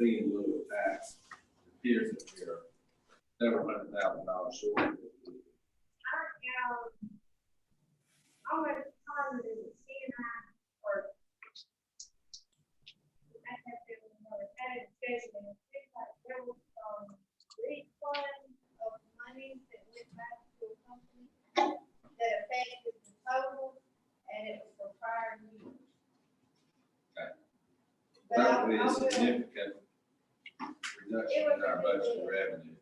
being a little tax, it appears that we are several $100,000 short. Almost time in the CNI or I have been had a discussion and it seems like there was refund of money that went back to a company that affected the total and it was for prior years. Okay. But That would be I a will- significant reduction in our budget revenue.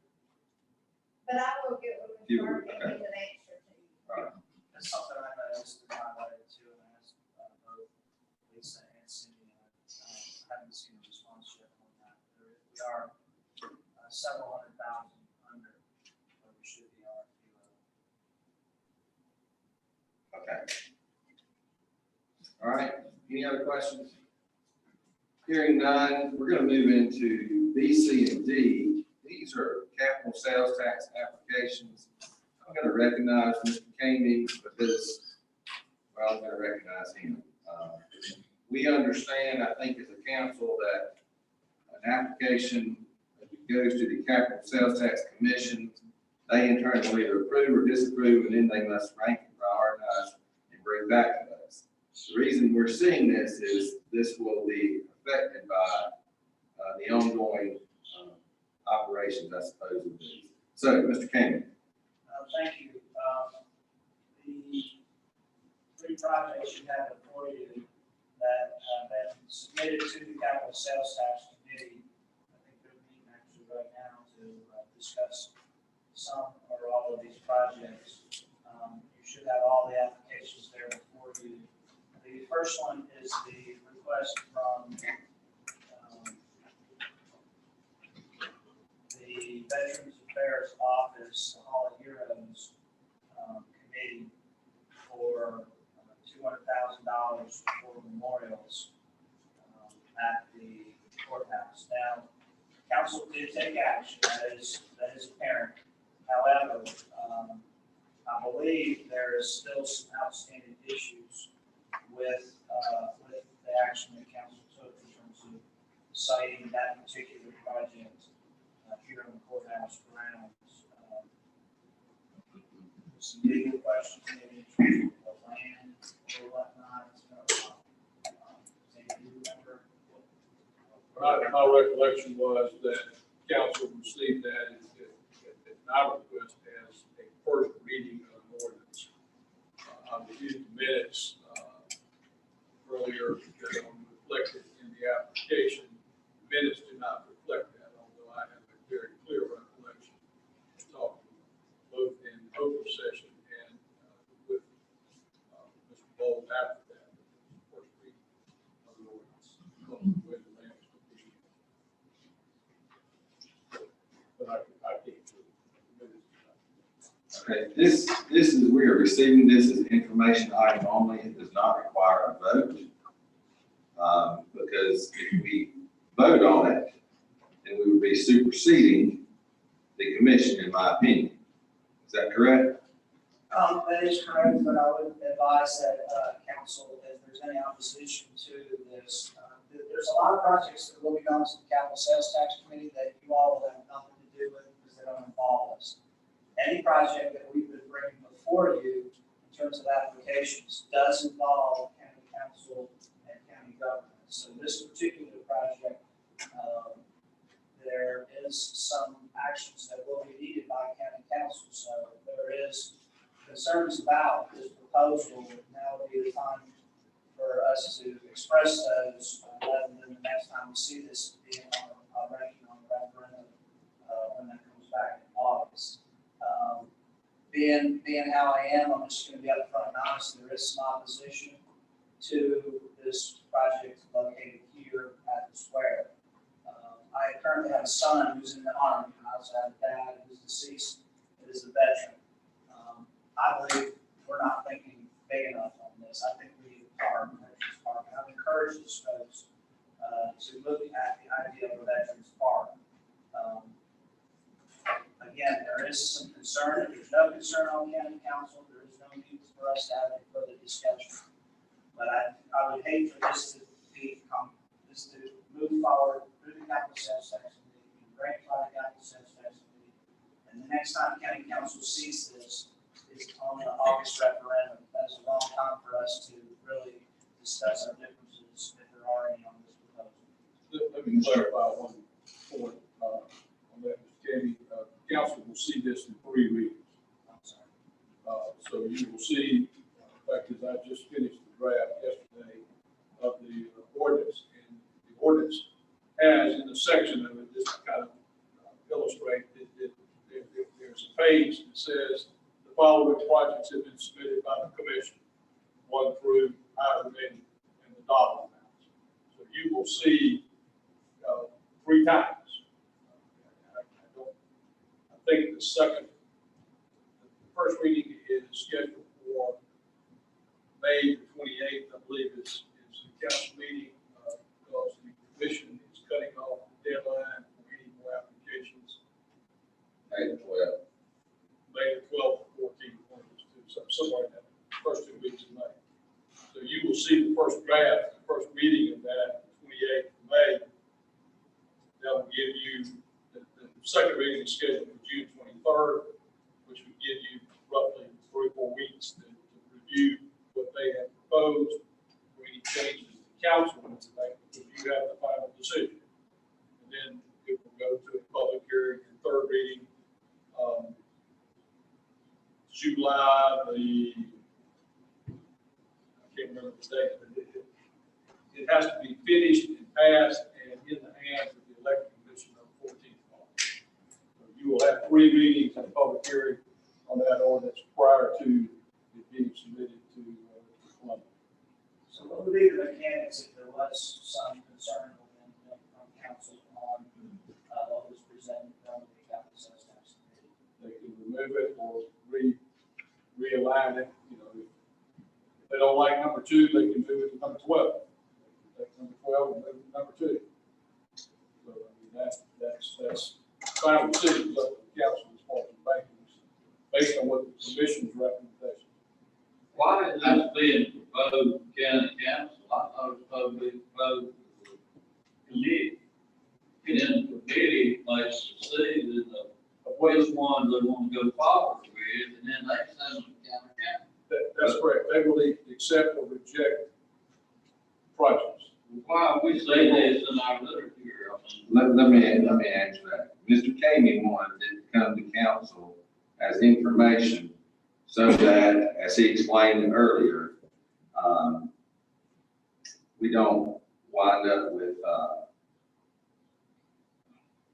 But I will get with You Mr. will, Murphy and okay. get an answer to you. All right. That's something I noticed and highlighted too, and asked both Lisa and Cindy. I haven't seen a response yet on that. We are several $100,000 under where we should be RFP level. Okay. All right, any other questions? Hearing none, we're gonna move into B, C, and D. These are capital sales tax applications. I'm gonna recognize Mr. Kaney because, well, I'm gonna recognize him. We understand, I think, as a council, that an application goes to the Capital Sales Tax Commission. They in turn will either approve or disapprove, and then they must rank and prioritize and bring back to us. The reason we're seeing this is this will be affected by the ongoing operations, I suppose, of these. So, Mr. Kaney. Thank you. The three projects you have before you that have been submitted to the Capital Sales Tax Committee, I think they're meeting actually right now to discuss some or all of these projects. You should have all the applications there before you. The first one is the request from the Veterans Affairs Office, the Hall of Heroes Committee, for $200,000 for memorials at the courthouse. Now, council did take action, that is apparent. However, I believe there is still some outstanding issues with the action that council took in terms of citing that particular project here on the courthouse grounds. Some legal questions, maybe in terms of the land or whatnot. Do you remember? My recollection was that council received that at my request as a first reading of an ordinance. I reviewed the minutes earlier that are reflected in the application. The minutes do not reflect that, although I have a very clear recollection of talking both in open session and with Mr. Bowles after that, first reading of the ordinance. When the land was completed. But I can't do it. Okay, this is, we are receiving this as information item only. It does not require a vote. Because if we vote on it, then we would be superseding the commission, in my opinion. Is that correct? That is correct, but I would advise that council, if there's any opposition to this, there's a lot of projects that will be going to the Capital Sales Tax Committee that you all will have nothing to do with because they don't involve us. Any project that we've been bringing before you in terms of applications does involve county council and county government. So this particular project, there is some actions that will be needed by county council. So there is concerns about this proposal. Now would be the time for us to express those rather than the next time we see this being on ranking on the referendum when that comes back in August. Being how I am, I'm just going to be upfront and honest. There is some opposition to this project located here at the square. I currently have a son who's in the Army. I also have a dad who's deceased that is a veteran. I believe we're not thinking big enough on this. I think we are in Veterans Park. And I've encouraged these folks to look at the idea of a Veterans Park. Again, there is some concern. If there's no concern on the county council, there is no need for us to have any further discussion. But I would hate for this to move forward through the got the sales tax committee, grandfather got the sales tax committee. And the next time county council sees this is on the August referendum. That is a long time for us to really discuss our differences, if there are any, on this proposal. Let me clarify one point, on that, Mr. Kenny. Council will see this in 3 readings. I'm sorry. So you will see, in fact, as I just finished the draft yesterday of the ordinance, and the ordinance has in the section of it, just to kind of illustrate that there's a page that says the following projects have been submitted by the commission, 1 through however many, and the dollar amounts. So you will see 3 times. I think the first reading is scheduled for May the 28th, I believe is the council meeting, because the commission is cutting off the deadline for any more applications. May the 12th. May the 12th, 14th, somewhere in that first 2 weeks of May. So you will see the first draft, the first reading of that, 28th of May. That will give you, the second reading is scheduled for June 23rd, which would give you roughly 3 or 4 weeks to review what they have proposed, for any changes the council wants to make, because you have the final decision. And then it will go to a public hearing and 3rd reading, July I can't remember the date, but it has to be finished and passed and in the hands of the elected commission on the 14th of August. So you will have 3 meetings and a public hearing on that ordinance prior to it being submitted to Columbia. So what would be the mechanics if there was some concern from council on what was presented from the capital sales tax committee? They can remove it or realign it. You know, if they don't like number 2, they can move it to number 12. They can take number 12 and move it to number 2. So I mean, that's final decisions up to the council as far as the banking, based on what the commission's recommendation. Why is this being proposed to county council? I thought it was supposed to be proposed to the committee. And then the committee makes the decision of which ones they want to go forward with, and then they send them to county council. That's correct. They will accept or reject projects. Why we say this in our literature? Let me answer that. Mr. Kamey wanted it to come to council as information so that, as he explained earlier, we don't wind up with,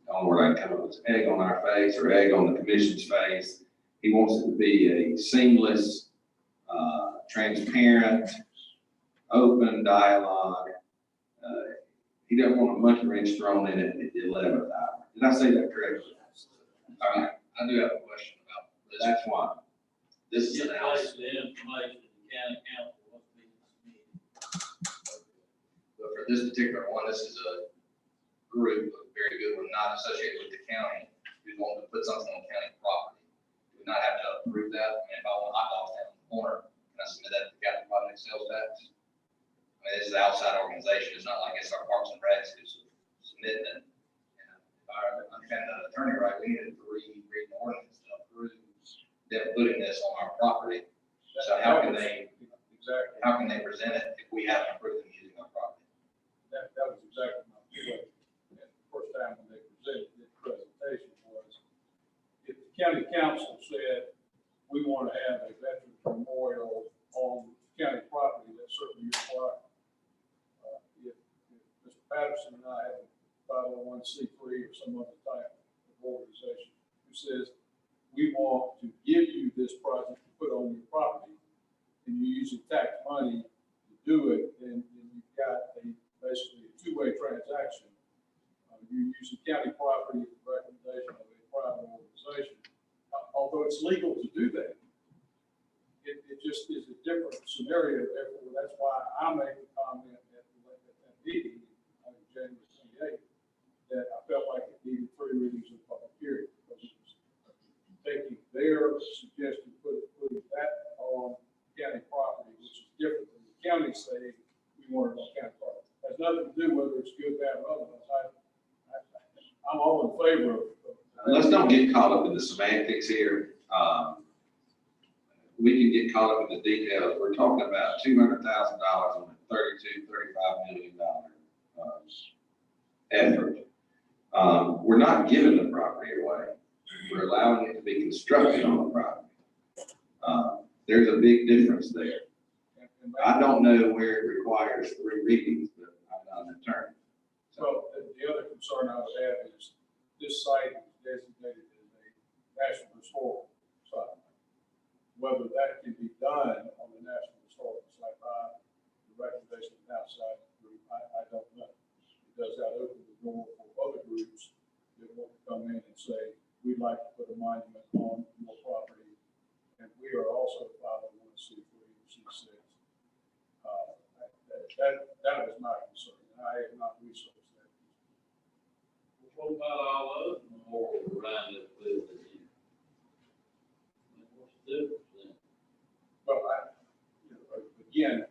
on where I come up with egg on our face or egg on the commission's face. He wants it to be a seamless, transparent, open dialogue. He doesn't want a monkey wrench thrown in it at the 11th hour. Did I say that correctly? All right, I do have a question about this. That's why. This is Get an house. the information to the county council, what's being submitted. But for this particular one, this is a group, a very good one, not associated with the county, who's wanting to put something on county property. Do we not have to approve that? I mean, if I want hot dogs down in the corner, can I submit that to the county project sales tax? I mean, this is an outside organization. It's not like it's our Parks and Recs who's submitting it. And if I understand the attorney right, we needed to read the ordinance to approve them putting this on our property. So how can they present it if we haven't approved them using our property? That was exactly my point. And the first time when they presented this presentation was, if the county council said, we want to have a veterans memorial on county property, that's certainly your requirement. If Mr. Patterson and I have a 501c3 or some other type of organization who says, we want to give you this project to put on your property, and you're using tax money to do it, then you've got basically a 2-way transaction. You're using county property at the recommendation of a private organization. Although it's legal to do that, it just is a different scenario. Therefore, that's why I made the comment at that meeting on January 28th that I felt like it needed 3 readings of public hearing, because it was taking their suggestion, putting that on county property, which is different than the county saying we want it on county property. It has nothing to do whether it's good, bad, or otherwise. I let's don't get caught up in the semantics here. We can get caught up in the details. We're talking about $200,000 on a $35 million effort. We're not giving the property away. We're allowing it to be constructed on the property. There's a big difference there. I don't know where it requires 3 readings, but I'm not an attorney. So the other concern I would have is this site is designated as a national historical site. Whether that can be done on the national historical site by the recommendation of an outside group, I don't know. Does that open the door for other groups that want to come in and say, we'd like to put a monument on your property, and we are also 501c3 and C6. That was my concern, and I have not researched that. What about all those memorials around that building? What's the difference then? But again,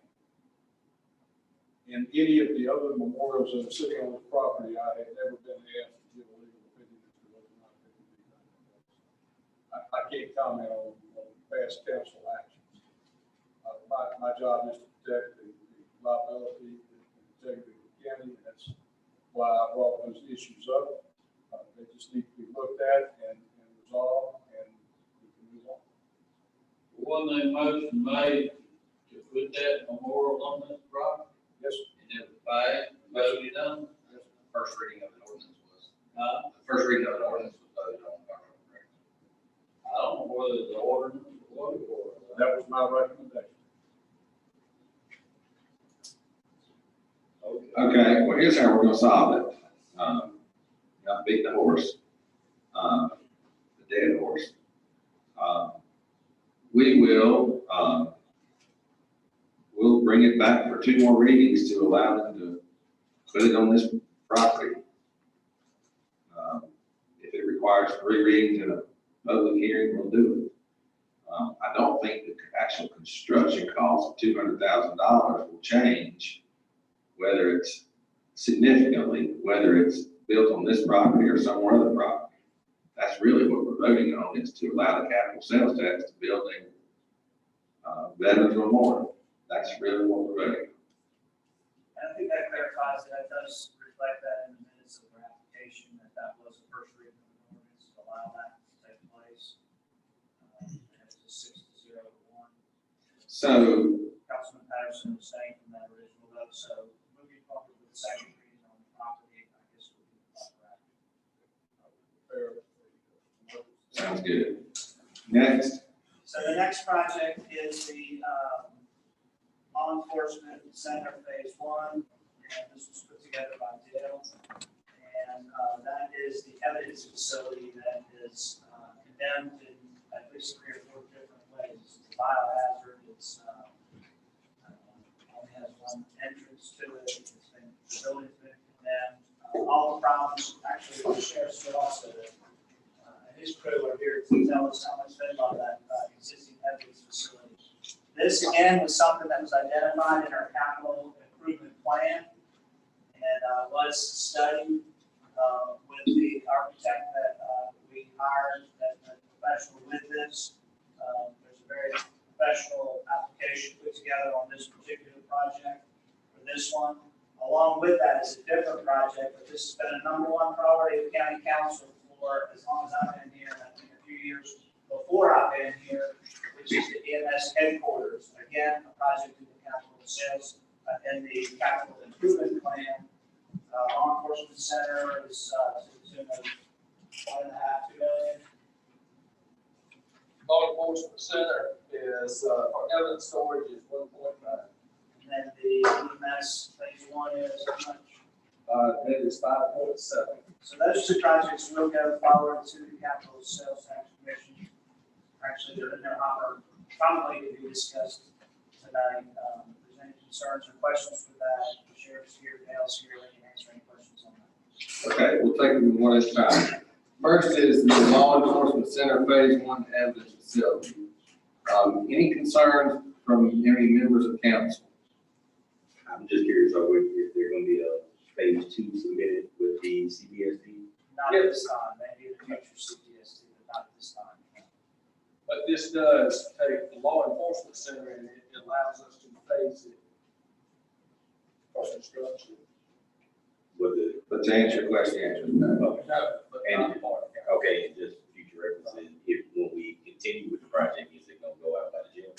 in any of the other memorials that are sitting on the property, I have never been asked to give a legal opinion as to whether or not they can be done. I can't comment on past council actions. My job is to protect the liability and integrity of the county, and that's why I brought those issues up. They just need to be looked at and resolved, and we can move on. Wasn't a motion made to put that memorial on this property? Yes, And it was passed, voted on? First reading of an ordinance was, Huh? the first reading of an ordinance was voted on. I don't know whether the ordinance was or. that was my recommendation. Okay, well, here's how we're gonna solve it. Not beat the horse, the dead horse. We will, we'll bring it back for 2 more readings to allow them to put it on this property. If it requires 3 readings and a public hearing, we'll do it. I don't think the actual construction cost of $200,000 will change, whether it's significantly, whether it's built on this property or some other property. That's really what we're voting on, is to allow the capital sales tax to build a Veterans Memorial. That's really what we're voting on. And I think that clarifies, that does reflect that in the minutes of our application, that was the first reading of the ordinance to allow that to take place. And it's a 6-0 to 1. So, Councilman Patterson was saying from that original vote, so moving forward with the second reading on the property, I guess would be the proper action. sounds good. Next. So the next project is the law enforcement center phase 1, and this was put together by Dale. And that is the evidence facility that is condemned in at least 3 or 4 different ways. It's a biohazard, it's only has 1 entrance to it, the building's been condemned. All the problems, actually, the sheriff's also and his crew are here to tell us how much they love that existing evidence facility. This again was something that was identified in our capital improvement plan and was studied with the architect that we hired, that professional with this. There's a very professional application put together on this particular project for this one. Along with that is a different project, but this has been a #1 priority of county council for as long as I've been here, and I think a few years before I've been here, which is the EMS headquarters. Again, a project in the capital sales, in the capital improvement plan. Law enforcement center is to the tune of $1.5 to $2 million. Law enforcement center is, for evidence storage is 1.9. And then the EMS phase 1 is how much? That is 5.7. So those 2 projects will go forward to the capital sales tax commission. Actually, they're in their hopper, probably to be discussed tonight. If there's any concerns or questions for that, the sheriff's here, Dale's here, they can answer any questions on that. Okay, we'll take them one at a time. First is the law enforcement center phase 1 evidence facility. Any concerns from any members of council? I'm just curious, if there's gonna be a phase 2 submitted with the CBSD? Not at this time, maybe in the future. this does take the law enforcement center and it allows us to phase it for construction. What the, But to answer your question, the answer is no. No, but not part of it. okay, and just future references, if, when we continue with the project, is it gonna go out by the jail?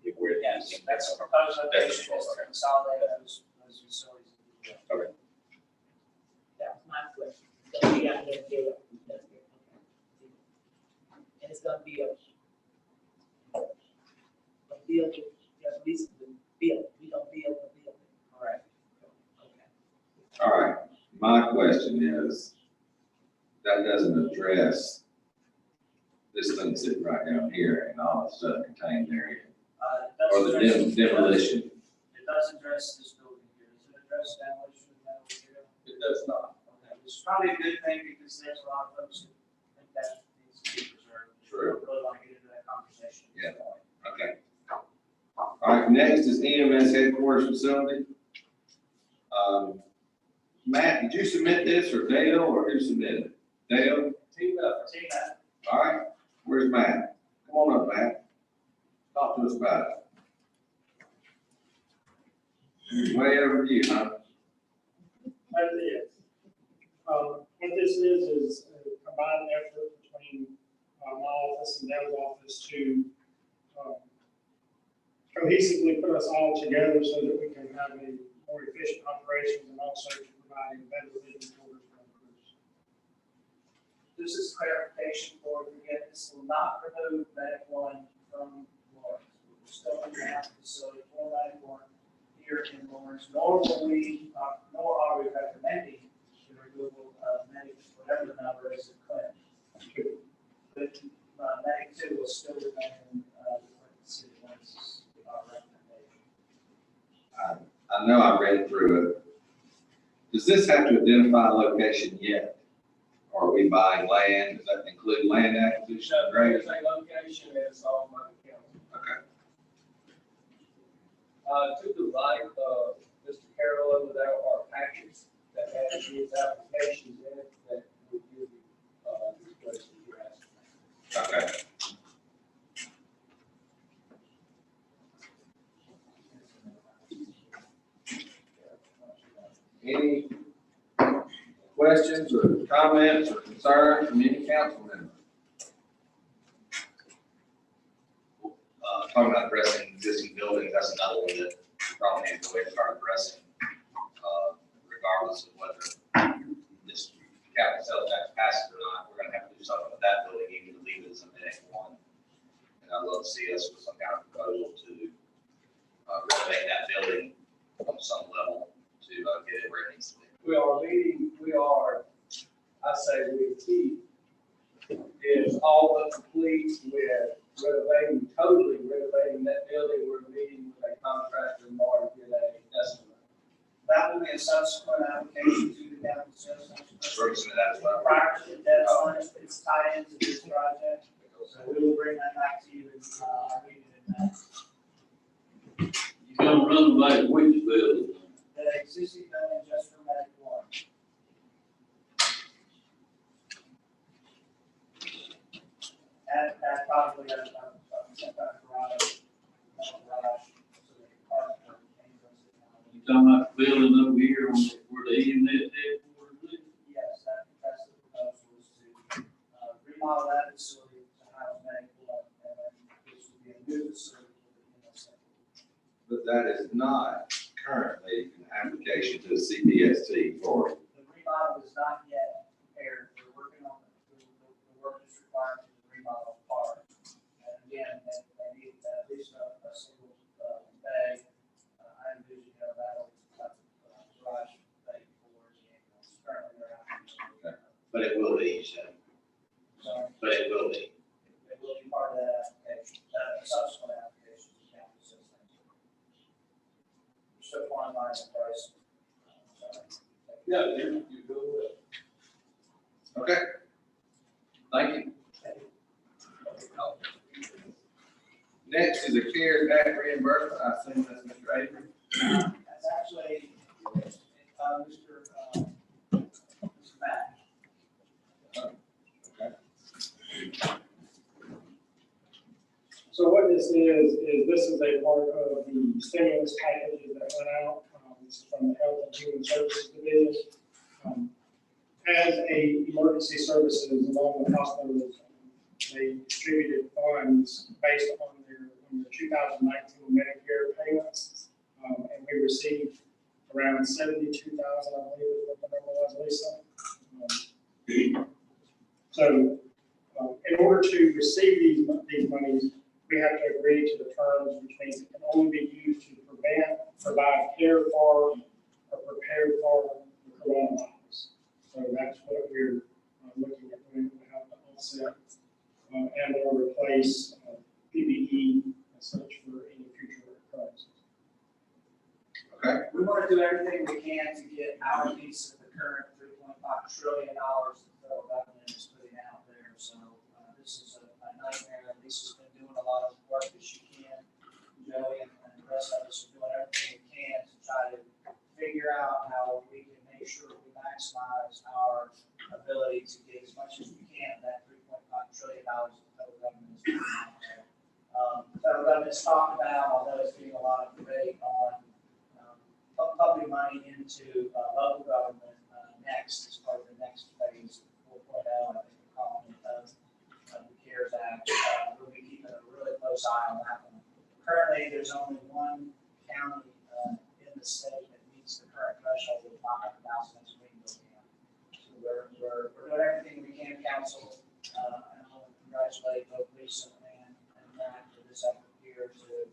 If we're. Yes, that's a proposed location, is to consolidate those facilities. Okay. That was my question. So we got that jail. That's good. Okay. And it's gonna be a building, at least the build, we don't build a building. Correct. Okay. All right, my question is, that doesn't address this thing sitting right down here and all the stuff contained there, or the demolition. It does address this building here. Does it address demolition of that here? It does not. Okay, which is probably a good thing because there's a lot of folks who think that needs to be preserved. True. Don't really want to get into that conversation. at this Yeah. point. Okay. All right, next is EMS headquarters facility. Matt, did you submit this, or Dale, or who submitted it? Dale? Team up, team up. All right, where's Matt? Come on up, Matt. Talk to us about it. Way over to you, huh? That it is. What this is a combined effort between my office and Dale's office to cohesively put us all together so that we can have a more efficient operations and also to provide better living quarters for our crews. This is clarification for, again, this will not remove Medic One from Lawrence. We're still going to have the facility for Medic One here in Lawrence, nor are we recommending the removal of Medic, whatever the number is in Clinton. But Medic Two will still remain in the Clinton city limits, is our recommendation. I know I read through it. Does this have to identify a location yet? Or are we buying land? Does that include land acquisition? So there is a location that's on my account. Okay. To the right, Mr. Carroll over there are packets that have his applications in it that would give you, this question you're asking. Okay. Any questions or comments or concerns from any council member? Talking about addressing existing buildings, that's another one that we probably need to go ahead and start addressing, regardless of whether this capital sales tax passes or not. We're gonna have to do something with that building, even to leave it as a Medic One. And I'd love to see us with some kind of proposal to renovate that building on some level to get it where it needs to be. We are, I say we is all but complete with totally renovating that building. We're meeting with a contractor tomorrow to get an estimate. That will be a subsequent application to the county sales tax. We're looking at that as well. Prior to the deadline, it's tied into this project, so we will bring that back to you in, our meeting in May. You gonna renovate which building? The existing building just for Medic One. And probably a garage, so they can park for You talking about the building over here on where the EMS headquarters is? Yes, that's the proposal, is to remodel that facility to house Medic One, and then this will be a new facility for the EMS. But that is not currently an application to the CPST for it. The remodel is not yet prepared. We're working on the work that's required for the remodel part. And again, they need at least a single bay. I envision, that'll garage bay for the ambulance. Currently, they're out. But it will be, so, So but it will be. it will be part of that application, subsequent application to the county system. We're still finalizing the price. Yeah, you go with it. Okay. Thank you. Next is a CARES Act reimbursement. I assume that's Mr. Avery. That's actually, Mr. Matt. this is a part of the stimulus packages that went out, this is from the Health and Human Services Division. As a emergency services along with hospitals, they distributed funds based on their 2019 Medicare payments. And we received around 72,000, I believe is what the number was, Lisa. So in order to receive these monies, we have to agree to the terms, which means it can only be used to prevent, provide care for, or prepare for the coronavirus. So that's what we're looking at doing. We have to offset and or replace PPE and such for any future occurrences. Okay, We want to do everything we can to get our piece of the current $3.5 trillion that the federal government is putting out there. So this is a nightmare. Lisa's been doing a lot of work that she can. Joey and the rest of us are doing everything we can to try to figure out how we can make sure we maximize our ability to get as much as we can of that $3.5 trillion that the federal government is putting out there. The federal government's talked about, although it's getting a lot of debate on pumping money into local government next, as part of the next phase, 4.0, I think we're calling it, the CARES Act. We'll be keeping a really close eye on that one. Currently, there's only one county in the state that meets the current threshold of 500,000 as Greenville County. So we're doing everything we can, council, and I want to congratulate both Lisa and Matt for this effort here to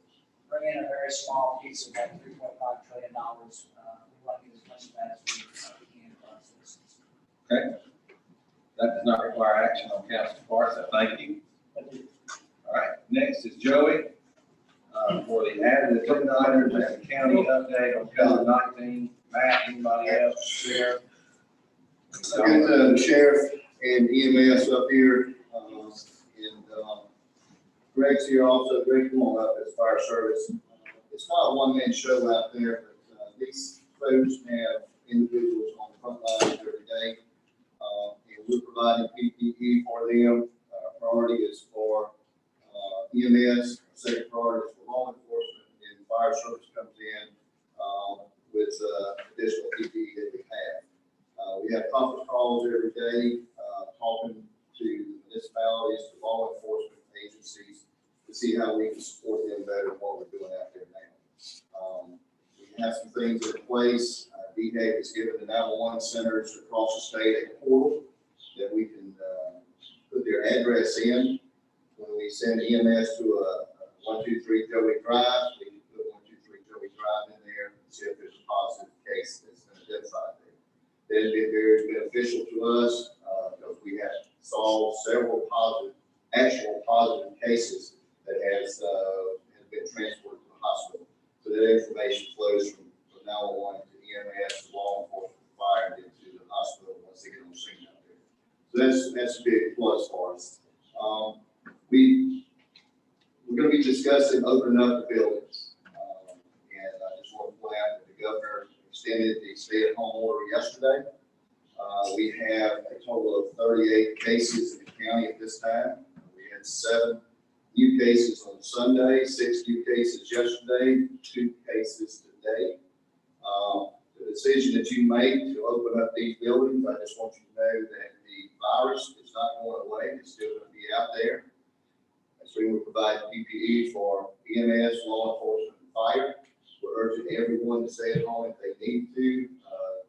bring in a very small piece of that $3.5 trillion. We want to get as much of that as we can for our citizens. okay. That does not require action on council's part, so thank you. All right, next is Joey, for the added agenda items and the county update on COVID-19. Matt, anybody else, sheriff? I got the sheriff and EMS up here, and Greg's here also. Greg, come on up as fire service. It's not a one-man show out there, but these folks have individuals on the front lines every day, and we're providing PPE for them. Priority is for EMS, second priority is for law enforcement, and fire service comes in with additional PPE that we have. We have conference calls every day, talking to municipalities, to law enforcement agencies, to see how we can support them better than what we're doing out there now. We have some things in place. DHEC has given the 911 centers across the state a portal that we can put their address in. When we send EMS to a 123 Joey Drive, we can put 123 Joey Drive in there and see if there's a positive case that's been identified there. That has been very beneficial to us because we have solved several actual positive cases that has been transported to the hospital. So that information flows from 911 to EMS, to law enforcement, fire, and into the hospital once they get on the scene out there. So that's a big plus for us. We're going to be discussing opening up the buildings. And I just want to point out that the governor extended the stay-at-home order yesterday. We have a total of 38 cases in the county at this time. We had 7 new cases on Sunday, 6 new cases yesterday, 2 cases today. The decision that you make to open up these buildings, I just want you to know that the virus is not going away. It's still going to be out there. So we will provide PPE for EMS, law enforcement, and fire. We're urging everyone to stay at home if they need to.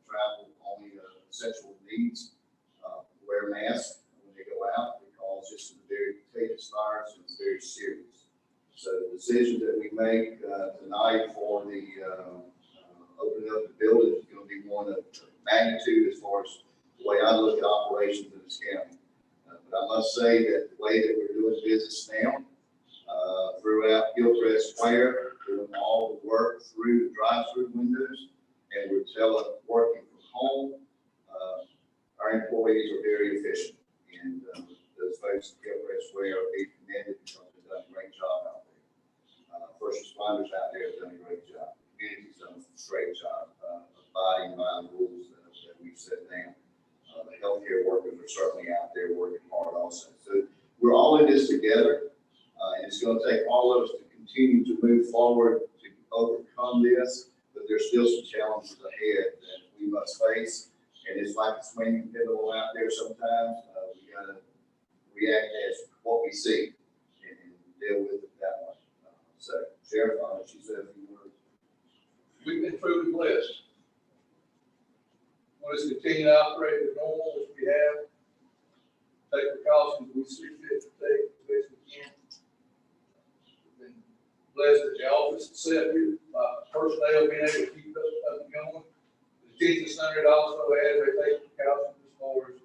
Travel only essential needs. Wear masks when they go out because this is a very contagious virus and it's very serious. So the decision that we make tonight for the opening up the building is going to be one of magnitude as far as the way I look at operations in this county. But I must say that the way that we're doing business now, throughout Gilchrist Square, doing all the work through the drive-through windows, and we're working from home, our employees are very efficient. And those folks at Gilchrist Square are being commended because they've done a great job out there. First responders out there have done a great job. The community's done a great job abiding by the rules that we've set down. The healthcare workers are certainly out there working hard also. So we're all in this together, and it's gonna take all of us to continue to move forward to overcome this, but there's still some challenges ahead that we must face. And it's like a swinging pendulum out there sometimes, we gotta react as what we see and deal with it that way. So, Sheriff, I'll let you say a few words. We've been truly blessed. Want us to continue to operate as normal as we have. Take precautions we see fit to take as best we can. We've been blessed that the office is set here, personnel being able to keep us up and going. The detention center also has their taking precautions as far as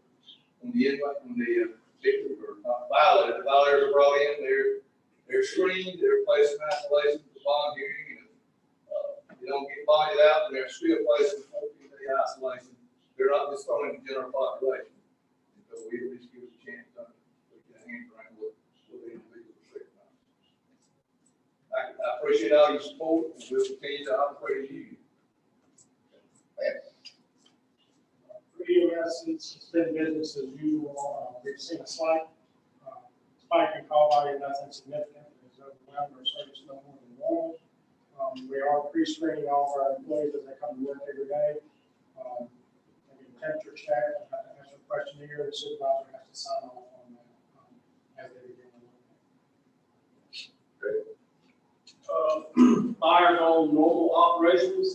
when the victims are not violated, the violators are brought in, they're screened, they're placed in isolation for bond hearing, and they don't get bonded out, and they're still placed in 14-day isolation. They're not just thrown in the general population. And so we at least give us a chance to get a hand around what the individuals recognize. I appreciate all your support, and we'll continue to operate as you. For EMS, it's been business as usual. We've seen a slight spike in call volume, nothing significant. There's overwhelmed or service no more than normal. We are pre-screening all of our employees as they come to work every day. Temperature check, answer a questionnaire, the supervisor has to sign off on that as they begin the work. Fires on normal operations,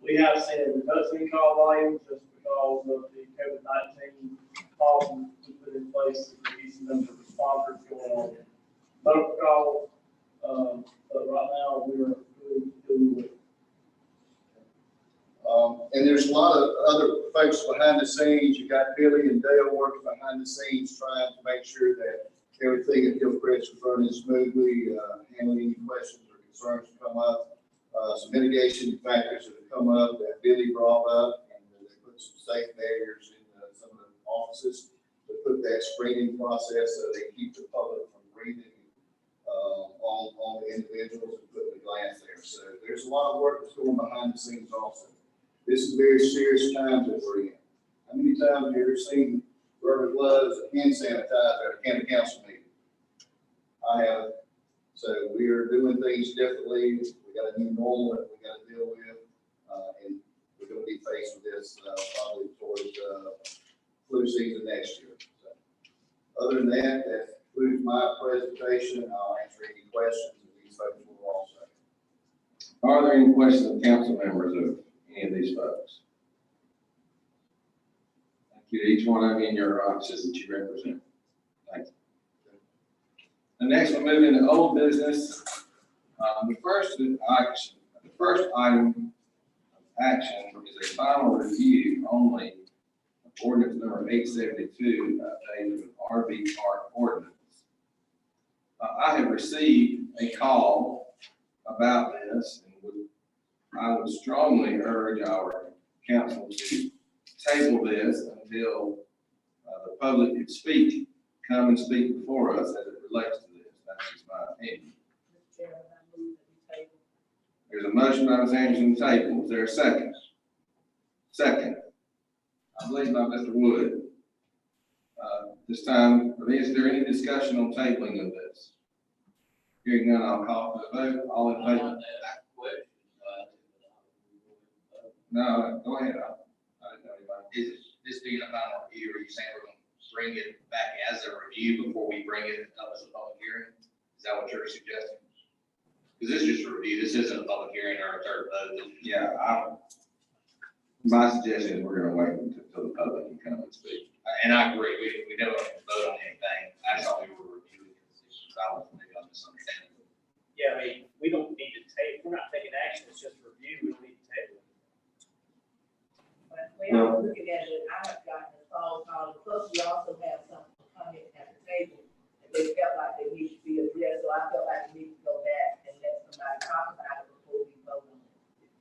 we have seen a reduction in call volume just because of the COVID-19 policy we put in place, the easy number of responders going on. Medical call, but right now we're doing with. And there's a lot of other folks behind the scenes. You got Billy and Dale working behind the scenes, trying to make sure that everything at Hillcrest is running smoothly, handling any questions or concerns that come up. Some mitigation factors that have come up that Billy brought up, and they put some safe barriers in some of the offices to put that screening process so they keep the public from breathing on the individuals and putting the glass there. So there's a lot of work that's going behind the scenes also. This is very serious times that we're in. How many times have you ever seen rubber gloves and hand sanitizer at a county council meeting? I have. So we are doing things differently. We got a new normal that we got to deal with, and we're going to be faced with this probably towards flu season next year. So, other than that, that concludes my presentation. I'll answer any questions that these folks will also. Are there any questions of council members of any of these folks? Thank you to each one of you in your offices that you represent. Thank you. The next we'll move into old business. The first item of action is a final review only of ordinance number 872, updated with RV park ordinance. I have received a call about this, and I would strongly urge our council to table this until the public can speak, come and speak before us as it relates to this. That's just my opinion. Mr. Chairman, I move that we table. There's a motion by Ms. Anderson to table. Is there a second? Second. I believe by Mr. Wood. This time, is there any discussion on tabling of this? Hearing none, I'll call for the vote. All in favor? No, go ahead. I didn't know anybody. Is this being a final review, are you saying we're going to bring it back as a review before we bring it up as a public hearing? Is that what you're suggesting? Because this is just a review, this isn't a public hearing or a third vote. Yeah, my suggestion is we're gonna wait until the public can come and speak. And I agree, we never vote on anything. I thought we were reviewing this, maybe I'm misunderstanding. Yeah, I mean, we don't need to take, we're not taking action, it's just review, we don't need to table it. But we are looking at it, I have gotten a phone call, plus we also have some coming at the table. And they felt like they need to be addressed, so I felt like we need to go back and let somebody talk about it before we vote on it.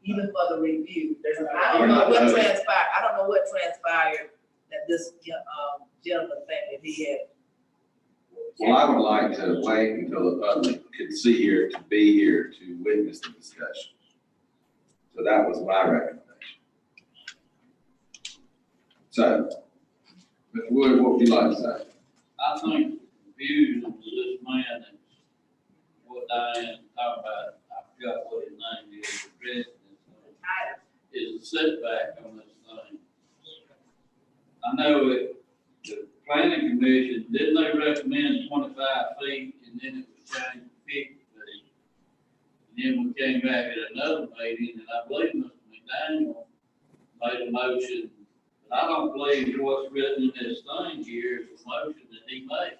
Even for the review, I don't know what transpired that this, gentleman think that he had. Well, I would like to wait until the public could be here to witness the discussion. So that was my recommendation. So, Mr. Wood, what would you like to say? I think the confusion to this man that's Diane talking about, I forgot what his name is, the president, is a setback on this thing. I know it, the planning commission, didn't they recommend 25 feet and then it was changed to 50 feet? And then we came back at another meeting and I believe Mr. McDaniel made a motion, but I don't believe what's written in this thing here is a motion that he made.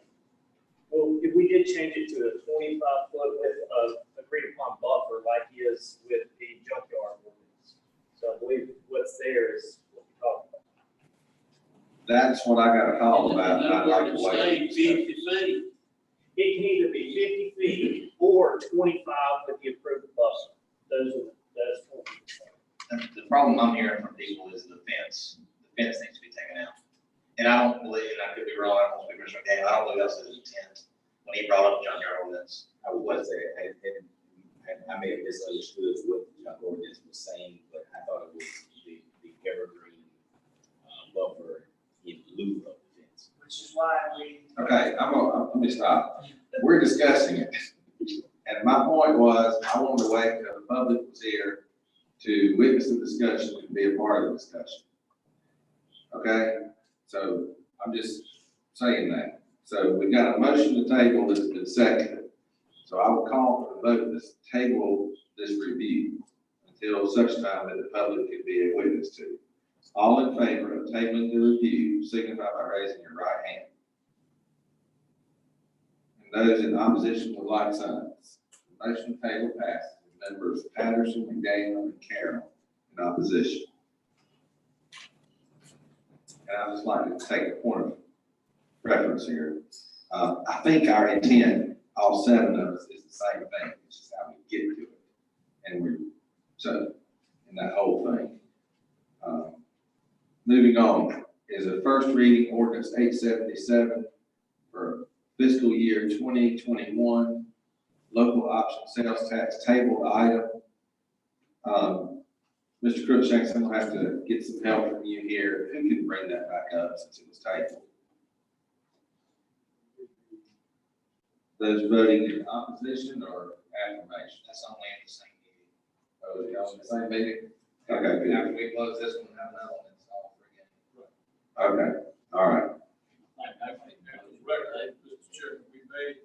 Well, if we did change it to a 25-foot with a agreed upon buffer like is with the junkyard ordinance. So I believe what's there is what we talked about. That's what I got a call about, and I'd like to wait. 50 feet. It can either be 50 feet or 25 with the approved buffer. That's what we. The problem I'm hearing from people is the fence. The fence needs to be taken out. And I don't believe, and I could be wrong, I don't speak for Mr. McDaniel, I don't believe that's his intent when he brought up junkyard ordinance. I was there, I may have misunderstood what the ordinance was saying, but I thought it was the evergreen buffer in lieu of the fence. Which is why we. Okay, let me stop. We're discussing it. And my point was, I wanted to wait until the public was here to witness the discussion and be a part of the discussion. Okay, so I'm just saying that. So we got a motion to table that's been seconded. So I will call for the vote to table this review until such time that the public can be a witness to. All in favor of tabling the review, signify by raising your right hand. And those in opposition with like signs. The motion to table passes. Members Patterson, McDaniel, and Carroll in opposition. And I'd just like to take a point of reference here. I think our intent, all seven of us, is the same thing. It's just how we get to it. And so, in that whole thing. Moving on is a first reading ordinance 877 for fiscal year 2021. Local option sales tax table item. Mr. Crookshanks, I'm gonna have to get some help from you here. Who can bring that back up since it was tabled? Those voting in opposition or affirmation? That's only in the same meeting. Oh, is it on the same meeting? Okay, After good. we close this one, have another one, it's all three again. Okay, all right. I think that was recommended, Mr. Chairman, we made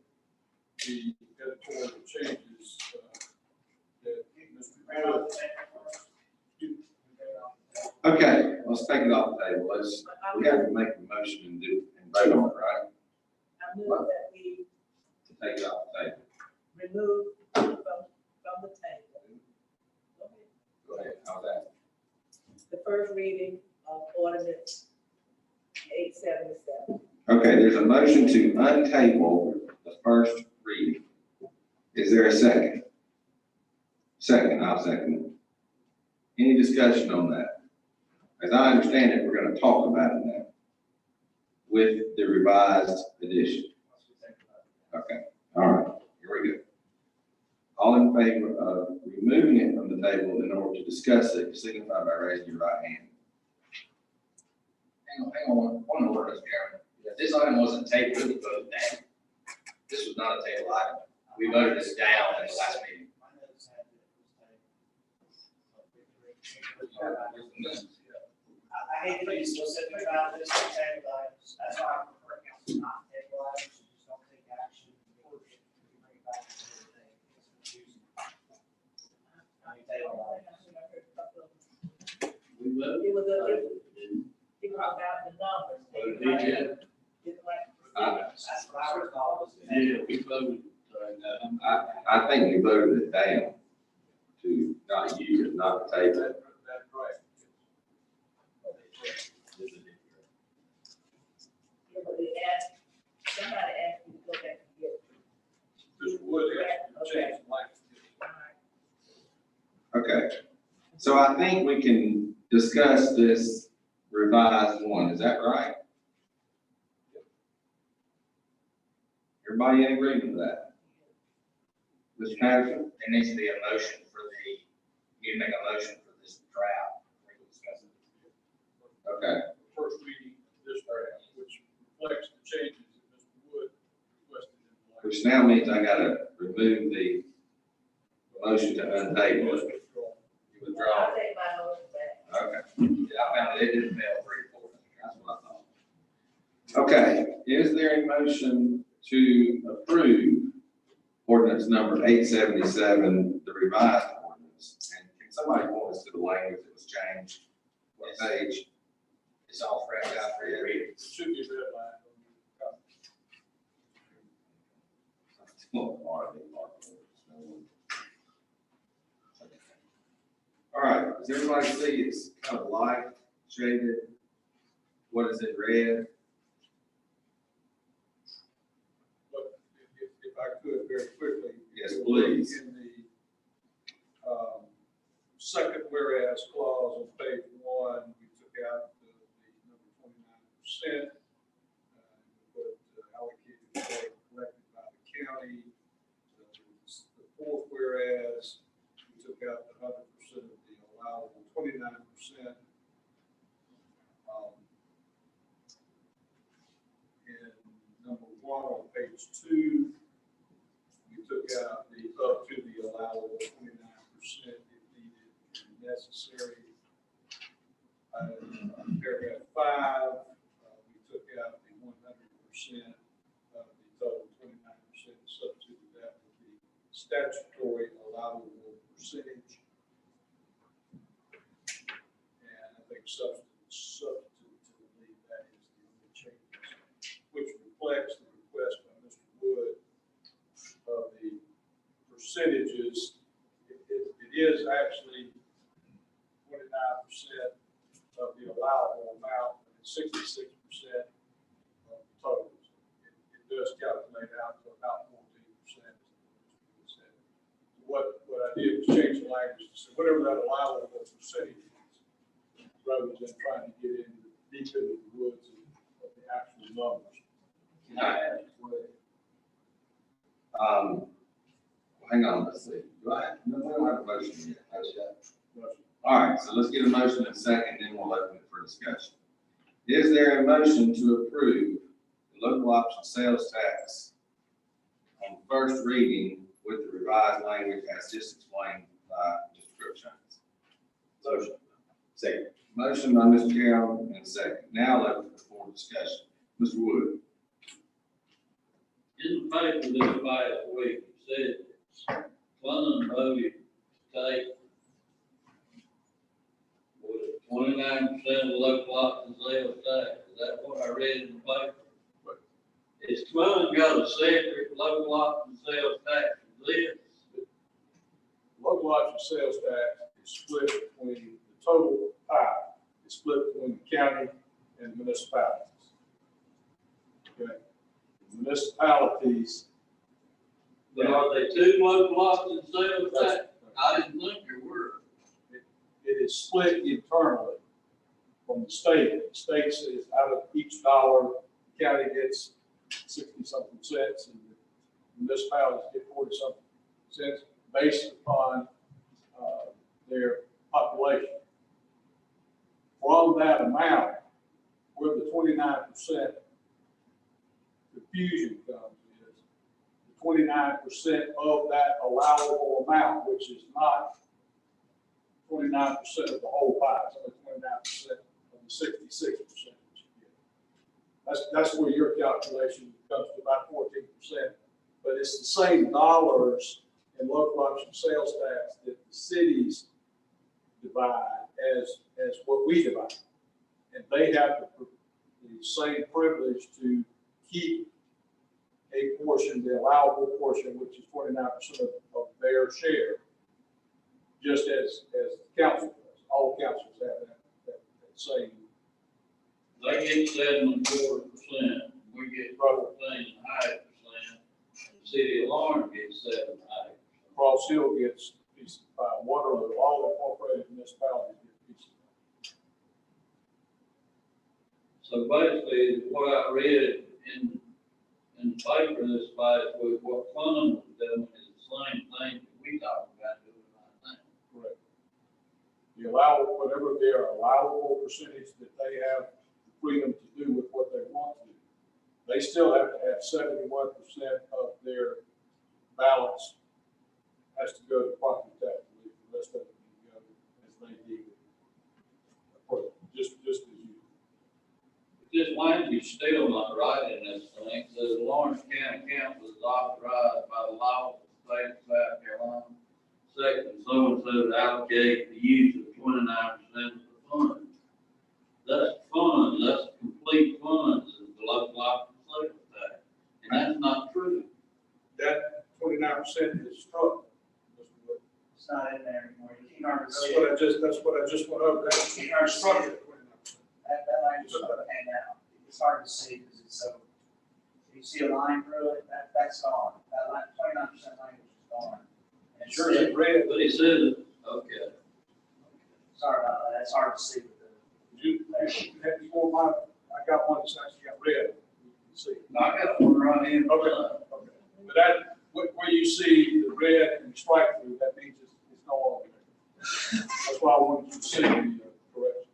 the editorial changes, that Mr. Wood. Okay, let's take it off the table. We have to make a motion and vote on it, right? I move that we To take it off the table. remove from the table. Go ahead, how's that? The first reading of ordinance 877. Okay, there's a motion to untable the first reading. Is there a second? Second, I'll second it. Any discussion on that? As I understand it, we're gonna talk about it now with the revised edition. Okay, all right, here we go. All in favor of removing it from the table in order to discuss it, signify by raising your right hand. Hang on, one more, Mr. Chairman. If this item wasn't tabled, we voted down. This was not a table item. We voted this down in the last meeting. I hate to be specific about this, table items, that's why I prefer council not table items, you just don't take action. Before we bring it back to everything, it's confusing. Table items. We voted. It was about the numbers. It's like- That's what I recall. Yeah, we voted. I think we voted it down to not use it, not to table it. That's right. Yeah, but they asked, somebody asked me to go back and get it. Mr. Wood asked to change the language. Okay, so I think we can discuss this revised one, is that right? Everybody in agreement with that? Mr. Patterson? There needs to be a motion for you to make a motion for this draft. We can discuss it. Okay, First reading of this draft, which reflects the changes that Mr. Wood requested in the language. which now means I gotta remove the motion to untable it. You withdraw. I'll take my motion back. Okay. Yeah, I found it didn't fail 3-4. That's what I thought. Okay, is there a motion to approve ordinance number 877, the revised ordinance? And can somebody point us to the language that was changed? What page? It's all fresh out for your reading. It should be red line. All right, does everybody see it's kind of light shaded? What is in red? But if I could very quickly. Yes, please. In the, second whereas clause on page 1, we took out the number 29%. Put allocated for collected by the county. The fourth whereas, we took out the 100% of the allowable 29%. And number 1 on page 2, we took out the up to the allowable 29% if needed and necessary. Paragraph 5, we took out the 100% of the total 29%, substituted that with the statutory allowable percentage. And I think substantively that is the only change, which reflects the request by Mr. Wood of the percentages. It is actually 29% of the allowable amount, and 66% of the total. It does calculate out to about 14%. What I did was change the language to say whatever that allowable percentage is, rather than trying to get into deep into the woods of the actual numbers. Can I add? Hang on, let's see. Do I, no, we don't have a motion yet. All right, so let's get a motion in a second, then we'll open it for discussion. Is there a motion to approve the local option sales tax on first reading with the revised language as just explained by Mr. Crookshanks? Motion. Second. Motion by Mr. Carroll and second. Now open it for discussion. Mr. Wood. In the paper this past week, it said Clinton voted to take 29% of the local option sales tax. Is that what I read in the paper? Is Clinton got a separate local option sales tax for this? Local option sales tax is split between the total pie, it's split between the county and municipalities. Okay, the municipalities. But are they two local option sales tax? I didn't think there were. It is split internally from the state. The state says out of each dollar, the county gets 60-something cents and the municipalities get 40-something cents based upon their population. From that amount, where the 29% confusion comes is the 29% of that allowable amount, which is not 29% of the whole pie, it's only 29% of the 66% that you get. That's where your calculation comes to about 14%, but it's the same dollars in local option sales tax that the cities divide as what we divide. And they have the same privilege to keep a portion, the allowable portion, which is 29% of their share, just as the council does. All councils have that same. They get 7.25%, we get 14.5%, and the city of Lawrence gets 7.5%. Cross Hill gets a piece of pie. Waterloo, all incorporated municipalities get a piece of pie. So basically, what I read in the paper this past week, what Clinton was doing is the same thing that we talked about doing right now. Correct. The allowable, whatever their allowable percentage that they have the freedom to do with what they want to do. They still have to have 71% of their balance has to go to property tax relief, the rest of it can go as they deem it. Just as you. This language still not right in this thing, says Lawrence County Council is authorized by the law of the state of South Carolina, section so-and-so to allocate the use of 29% of the funds. That's funds, that's complete funds, is the local option sales tax, and that's not true. That 29% is struck. Mr. Wood. It's not in there anymore. You can hardly That's see what it. I just went over. That's struck at 29%. That language is going to hang out. It's hard to see because it's so, if you see a line through it, that's gone. That line, 29% language is gone. And Sure, it's red. But he says, okay. Sorry about that. It's hard to see with the. You had before my, I got one that's actually got red. You can see. I got one right here. Okay, okay. But that, where you see the red and strike through, that means it's no longer there. That's why I wanted you to see the correction.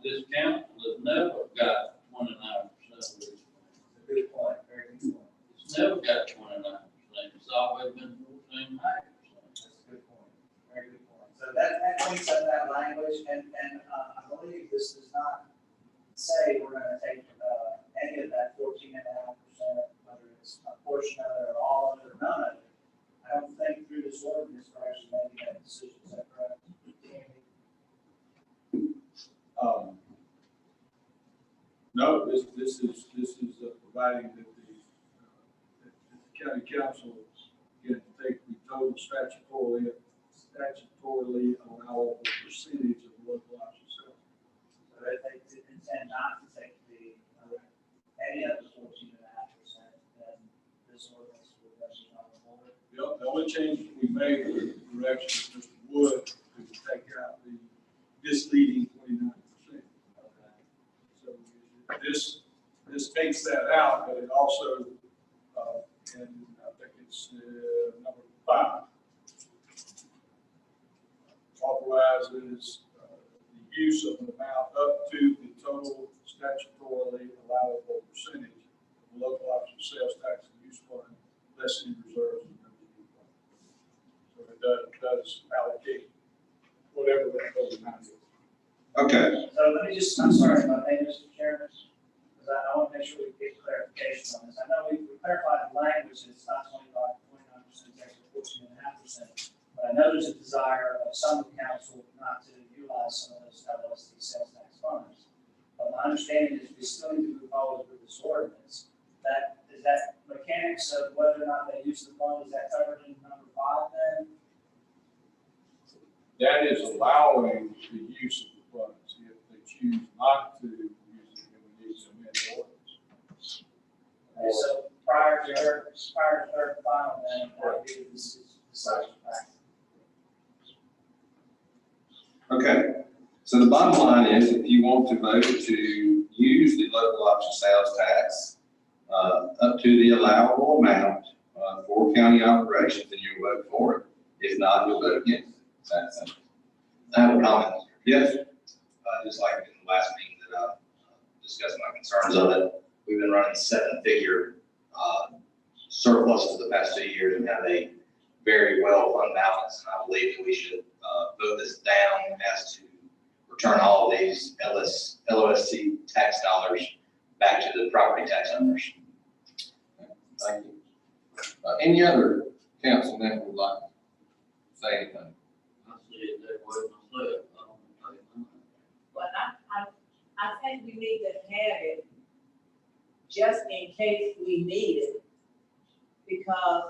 This council has never got 29% of this. Good point. Very good point. It's never got 29%. It's always been 14.5%. That's a good point. Very good point. So that cleans up that language, and I believe this does not say we're gonna take, any of that 14.5%, whether it's a portion of it or all of it or none of it. I don't think through this ordinance we're actually making that decision, is that correct? No, this is providing that the county council can take the total statutorily allowable percentage of local option sales. So they intend not to take the, any of the 14.5%, then this ordinance would actually not hold it. The only change we made was the direction of Mr. Wood to take out the misleading 29%. So this takes that out, but it also, and I think it's number 5, authorizes the use of an amount up to the total statutorily allowable percentage of the local option sales tax and use fund, less any reserves and revenue fund. So it does allocate whatever that total amount is. Okay, So let me just, I'm sorry about that, Mr. Chairman, because I want to make sure we get clarification on this. I know we clarified the language, it's not 29%, it's actually 14.5%. But I know there's a desire of some of the council not to utilize some of those LSD sales tax funds. But my understanding is we still need to move forward with this ordinance. Is that mechanics of whether or not they use the fund, is that covered in number 5 then? That is allowing the use of the funds. If they choose not to use it, then we need to amend the ordinance. Okay, so prior to third and final, then, this is decided fact. okay. So the bottom line is, if you want to vote to use the local option sales tax up to the allowable amount for county operations, then you vote for it. If not, you'll vote against it. That's simple. I have a comment. Yes. Just like in the last meeting that I discussed my concerns of it, we've been running 7-figure surpluses the past 2 years and have a very well fund balance. And I believe that we should vote this down as to return all of these LOST tax dollars back to the property tax owners. Thank you. Any other council member would like to say anything? I see it that way myself. I don't think nothing. But I think we need to have it just in case we need it. Because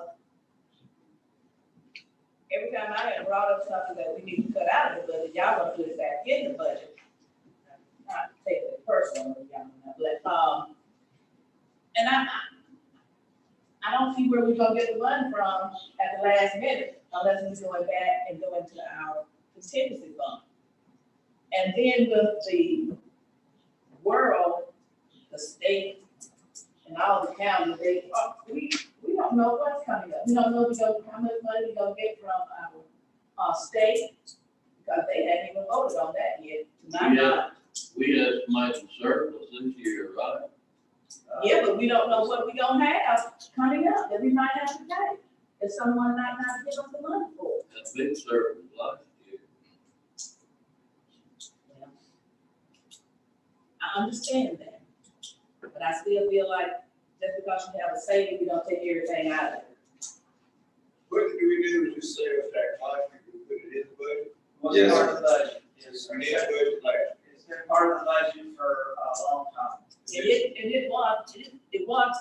every time I have brought up something that we need to cut out of the budget, y'all gonna put it back in the budget. Not take it personally, y'all know, but, and I don't see where we're gonna get the money from at the last minute, unless we're going back and go into our contingency fund. And then with the world, the state, and all the counties, we don't know what's coming up. We don't know how much money we're gonna get from our state, because they haven't even voted on that yet, to my Yeah. knowledge. We estimate the surplus this year, right? Yeah, but we don't know what we gonna have coming up that we might have to pay, if someone might not give us the money for. That's big service last year. I understand that, but I still feel like just because you have a saving, you don't take everything out of it. What do we do with this sales tax last year? We put it in the budget? What's Yes. part of the budget is, We did budget last. it's been part of the budget for a long time. It was in the budget, It was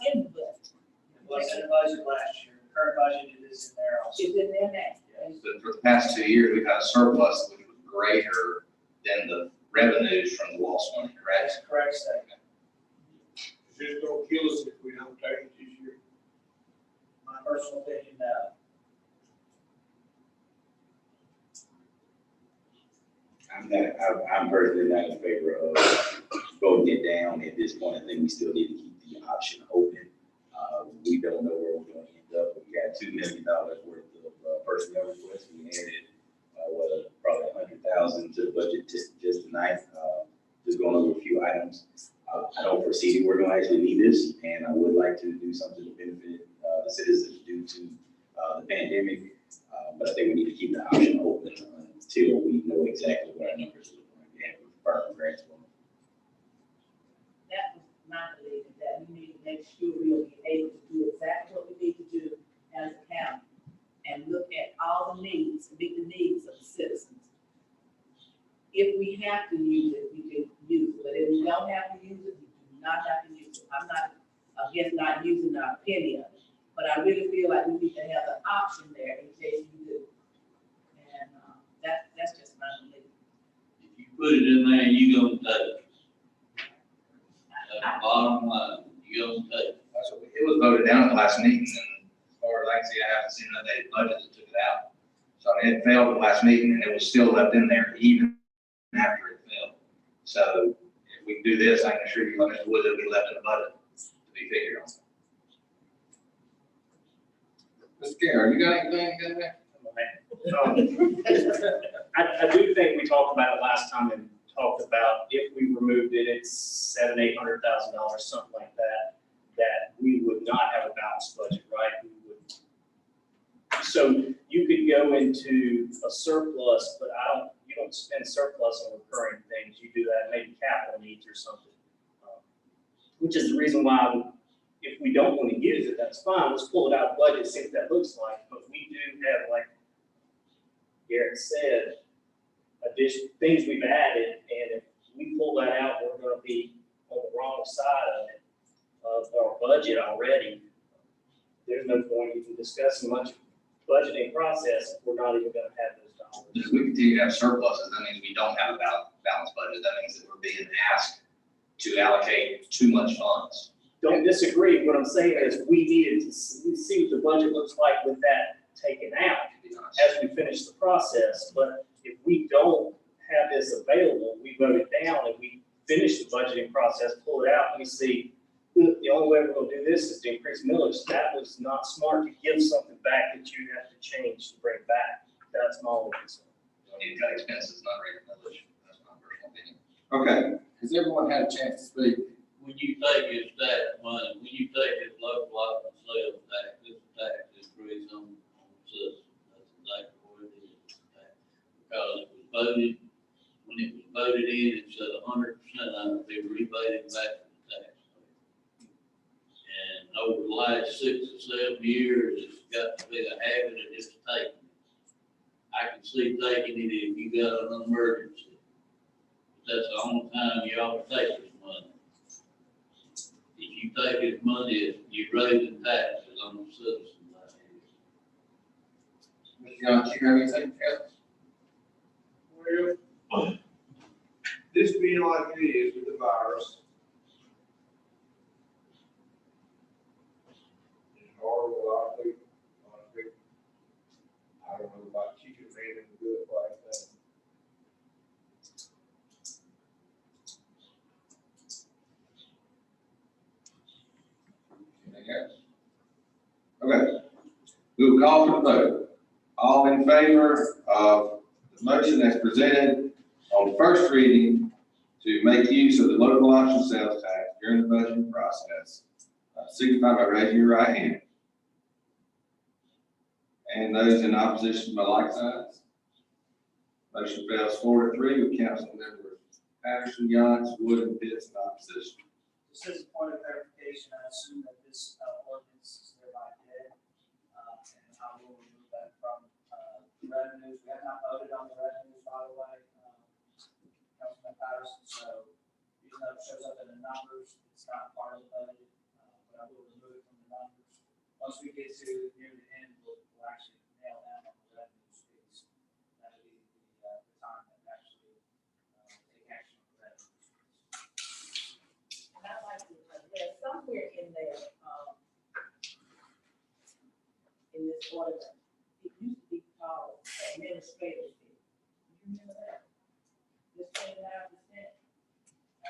in the budget last year, the current budget it is in there also. it's in there now. But for the past 2 years, we've had a surplus which was greater than the revenues from the lost money, correct? That's a correct statement. It's just gonna kill us if we don't take it this year. My personal opinion, no. I'm personally not in favor of voting it down at this point. I think we still need to keep the option open. We don't know where we're gonna end up. We got $2 million worth of personnel requests. We added, probably 100,000 to the budget just tonight, just going over a few items. I don't foresee that we're gonna actually need this, and I would like to do something to benefit, the citizens due to, the pandemic. But I think we need to keep the option open until we know exactly what our numbers look like. We have department grants for them. That was my belief, that we need to make sure we'll be able to do exactly what we need to do as a county. And look at all the needs, meet the needs of the citizens. If we have to use it, we can use it, but if we don't have to use it, we do not have to use it. I'm not against not using our penny of it, but I really feel like we need to have the option there in case you do. And, that's just my belief. If you put it in there, you gonna take it. That's the bottom line, you gonna take it. That's what it was voted down at the last meeting, and as far as I can see, I haven't seen an updated budget that took it out. So I mean, it failed at the last meeting, and it was still left in there even after it failed. So if we can do this, I can assure you, like Mr. Wood, it'll be left in the budget to be figured on. Mr. Garrett, you got anything in there? I do think we talked about it last time and talked about if we removed it, it's $700,000-800,000, something like that, that we would not have a balanced budget, right? We would. So you could go into a surplus, but you don't spend surplus on recurring things. You do that maybe capital needs or something. Which is the reason why if we don't want to use it, that's fine. Let's pull it out of the budget, see what that looks like. But we do have, like Garrett said, additional things we've added, and if we pull that out, we're gonna be on the wrong side of it, of our budget already. There's no point even discussing much budgeting process if we're not even gonna have those dollars. If we continue to have surpluses, that means we don't have a balanced budget. That means that we're being asked to allocate too much funds. Don't disagree. What I'm saying is we needed to see what the budget looks like with that taken out To be honest. as we finish the process. But if we don't have this available, we vote it down and we finish the budgeting process, pull it out, and we see the only way we're gonna do this is to increase millage. That was not smart to give something back that you have to change to bring back. That's my only concern. We need to cut expenses, not raise millage. That's my personal opinion. Okay, has everyone had a chance to speak? When you take his tax money, when you take his local option sales tax, this tax increase on citizens, that's exactly what it is. Because it was voted, when it was voted in, it said 100% of it be rebated back to the taxpayer. And over the last 6 or 7 years, it's got to be a habit of just taking it. I can see taking it if you got an emergency. That's the only time you ought to take his money. If you take his money, you're raising taxes on the citizens out here. Mr. Young, you have anything else? Well, this being like it is with the virus, it's hard for a lot of people, I don't know about chicken man and good like that. Anything else? Okay, we will call for the vote. All in favor of the motion as presented on first reading to make use of the local option sales tax during the budgeting process, signify by raising your right hand. And those in opposition by like signs. Motion fails 4-3 with council members Patterson, Yance, Wood, and Pitts in opposition. Just as a point of clarification, I assume that this ordinance is thereby dead, and I will remove that from the revenues. We have not voted on the revenues, by the way, Councilman Patterson, so even though it shows up in the numbers, it's not part of the budget, but I will remove it from the numbers. Once we get to near the end, we'll actually nail down on the revenues piece. That'll be the time that actually take action on the revenues. And I'd like to, there's somewhere in there, in this ordinance, it used to be called administrative fee. Do you remember that? This 29%,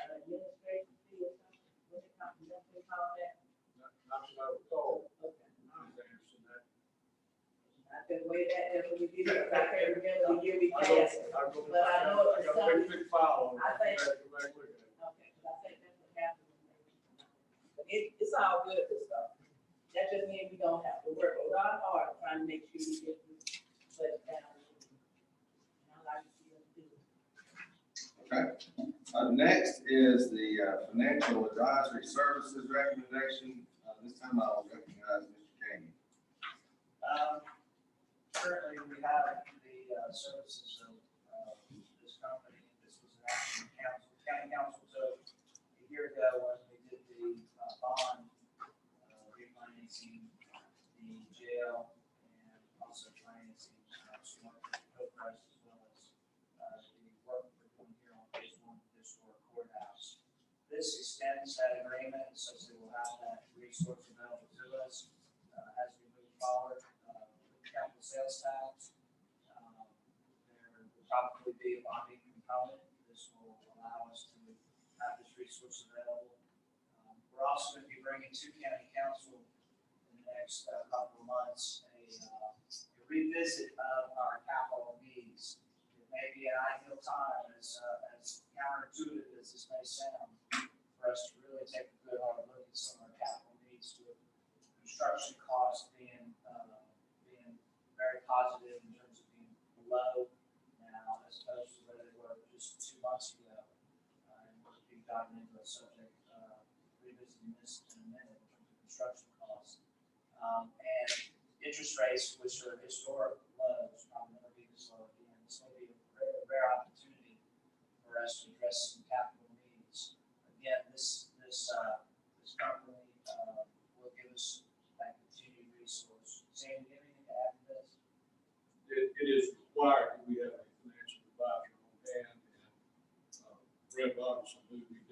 administration fee or something, what they call that? Not that I recall. Okay. Anderson, that. I can wait that there for the year, because I can't remember the year we passed it. But I know it was I got a something. big file on it. I think- Go back and look at it. Okay, because I think that's what happened. But it's all good, this stuff. That just means we don't have to work a lot hard trying to make sure we get this budget down. And I like to see us do it. Okay. Next is the Financial Advisory Services recommendation. This time I'll recognize Mr. King. Currently, we have the services of this company. This was an action county council took a year ago when we did the bond refinancing the jail and also financing Smart Hillcrest as well as the work we're doing here on phase 1 of this courthouse. This extends that agreement such that we'll have that resource available to us as we move forward. Capital sales tax, there will probably be a bonding component. This will allow us to have this resource available. We're also going to be bringing to county council in the next couple of months a revisit of our capital needs. It may be an ideal time, as counterintuitive as this may sound, for us to really take a good hard look at some of our capital needs, with construction costs being very positive in terms of being low now as opposed to where they were just 2 months ago. And we'll be diving into a subject, revisiting this in a minute in terms of construction costs. And interest rates, which are historic lows, probably never be this low again. This will be a rare opportunity for us to address some capital needs. Again, this company will give us that continued resource. Sam, do you have anything to add to this? It is required that we have a financial advisor on hand, and Brett Robertson, who we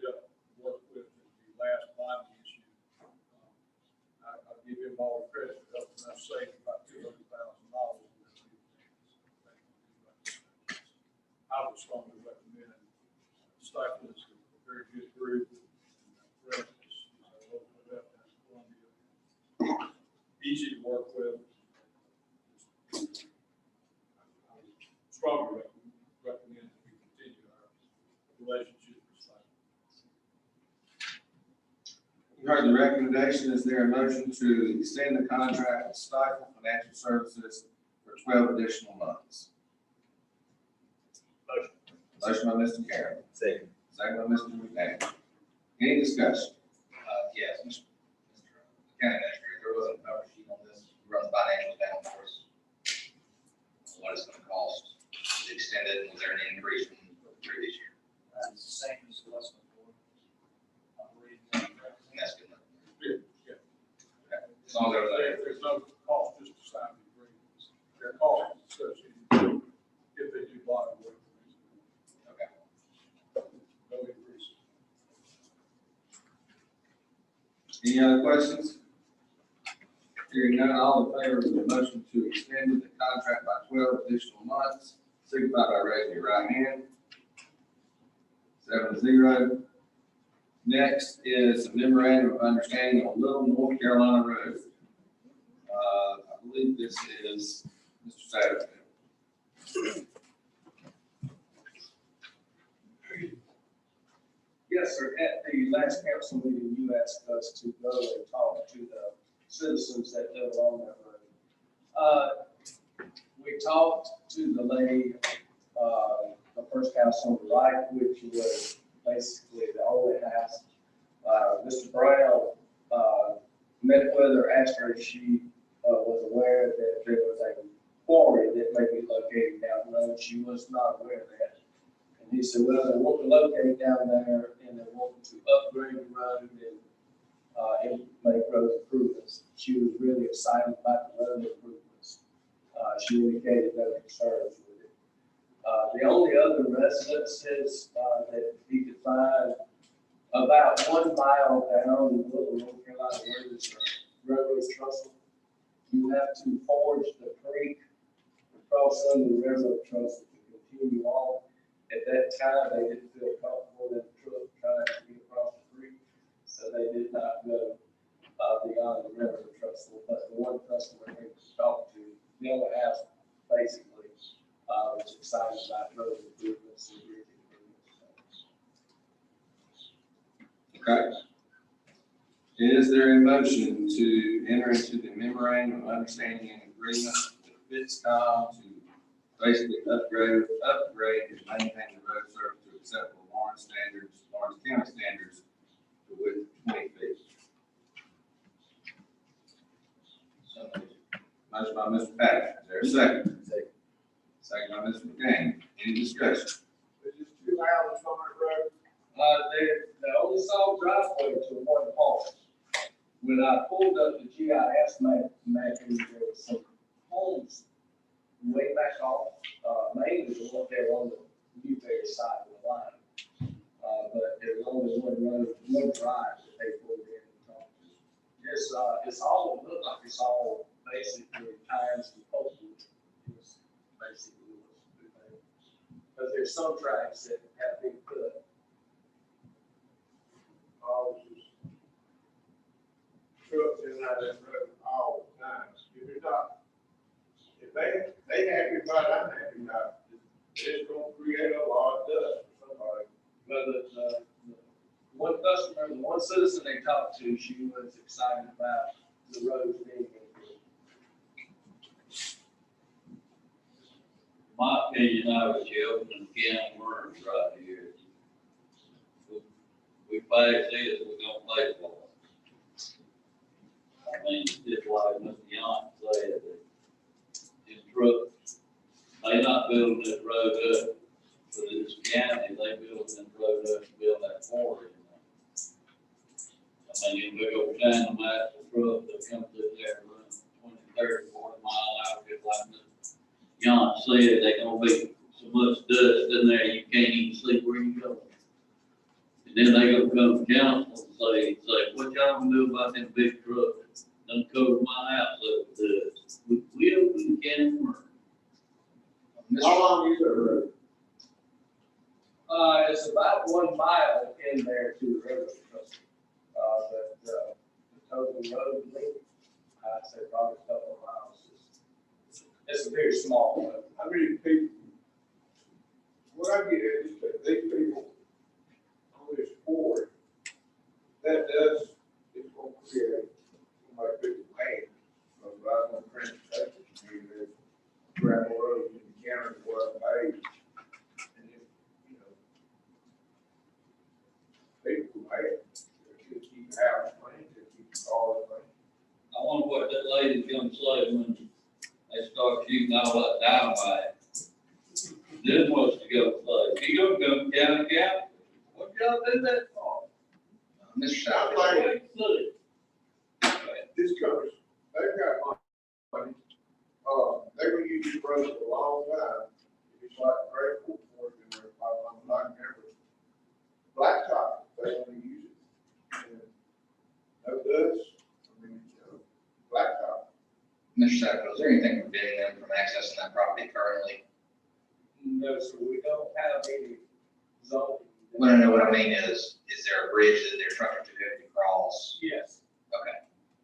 worked with at the last bond issue, I give him all the credit for helping us save about $200,000. I would strongly recommend Stifel is a very good group. Brett is a local rep in Columbia. Easy to work with. Strongly recommend that we continue our relationship with Stifel. You heard the recommendation. Is there a motion to extend the contract with Stifel Financial Services for 12 additional months? Motion by Mr. Carroll. Second. Second by Mr. McDaniel. Any discussion? Yes, Mr. County Administrator, there was a cover sheet on this, run the financials down for us. What it's gonna cost to extend it, was there an increase from the previous year? It's the same as it was before. I believe. And that's good enough. Yeah. As long as There's no cost just to sign the agreement. Their cost is associated if they do bond work. Okay. No increase. Any other questions? Hearing none, all in favor of the motion to extend the contract by 12 additional months, signify by raising your right hand. 7-0. Next is a memorandum of understanding on Little North Carolina Road. I believe this is Mr. Satterfield. Yes, sir. At the last council meeting, you asked us to go and talk to the citizens that live along that road. We talked to the lady, the first house on the right, which was basically the only house. Mr. Brown, met with her, asked her if she, was aware that there was a quarry that may be located down the road. She was not aware of that. And he said, well, they want to locate down there and they want to upgrade the road and make road improvements. She was really excited about the road improvements. She indicated no concerns with it. The only other residences, that he could find about 1 mile down the Little North Carolina where there's a railroad trestle. You have to forge the creek, cross under the railroad trestle to continue on. At that time, they didn't feel comfortable in the truck trying to get across the creek, so they did not go beyond the railroad trestle. But the one customer we talked to, the other house, basically, was excited about road improvements and bridge improvements. Okay. Is there a motion to enter into the memorandum of understanding and agreement with Fitscom to basically upgrade and maintain the road surface to acceptable Lawrence County standards to width 20 feet? Motion by Mr. Patrick, is there a second? Second by Mr. McCain. Any discussion? There's just 2 houses on that road. They only saw driveway to one home. When I pulled up the GIS map, there was some homes way back off, mainly the one there on the Newberry side of the line. But there's only one road, one drive that they pulled in and talked to. It's all, looked like it's all basically tires and poles. It's basically what's there. But there's some tracks that have been cut. Trucks in and out of that road all the time. If it's not, if they happy about it, I'm happy about it. It's gonna create a lot of dust for somebody. But the one customer, the one citizen they talked to, she was excited about the roads being improved. My opinion, I would you open the can of worms right here. We pay this, we're gonna pay for it. I mean, just like Mr. Young said, that in trucks, they not building this road up for this county, they building this road up to build that quarry. I mean, you look over time, the master truck that comes through there, run 20, 30, 40 mile an hour, just like Mr. Young said, they gonna be so much dust in there, you can't even see where you go. And then they gonna come to council and say, what y'all gonna do about them big trucks? Done cover my house up with dust. We open the can of worms. How long is that road? It's about 1 mile in there to the railroad trestle. The total road length, I'd say probably a couple of miles. It's a very small road. How many people? What I get is that these people on this board, that does, it's gonna create, like, big land. Because I was on transportation, there's gravel roads in the county where I paved. And if, you know, people have, they just keep the house clean, they keep the cars clean. I wonder what that lady's gonna say when they start shooting all that dynamite. Then what's she gonna say? She gonna come county council? What y'all do that for? Mr. Shafter. Like, Look, this covers, they've got money, they're gonna use this road for a long time. It's like great for it, and I'm not remember. Blacktop, they only use it. And no dust, I mean, blacktop. Mr. Shafter, is there anything preventing them from accessing that property currently? No, so we don't have any zoning. Well, no, what I mean is there a bridge that they're trying to cross? Yes, Okay,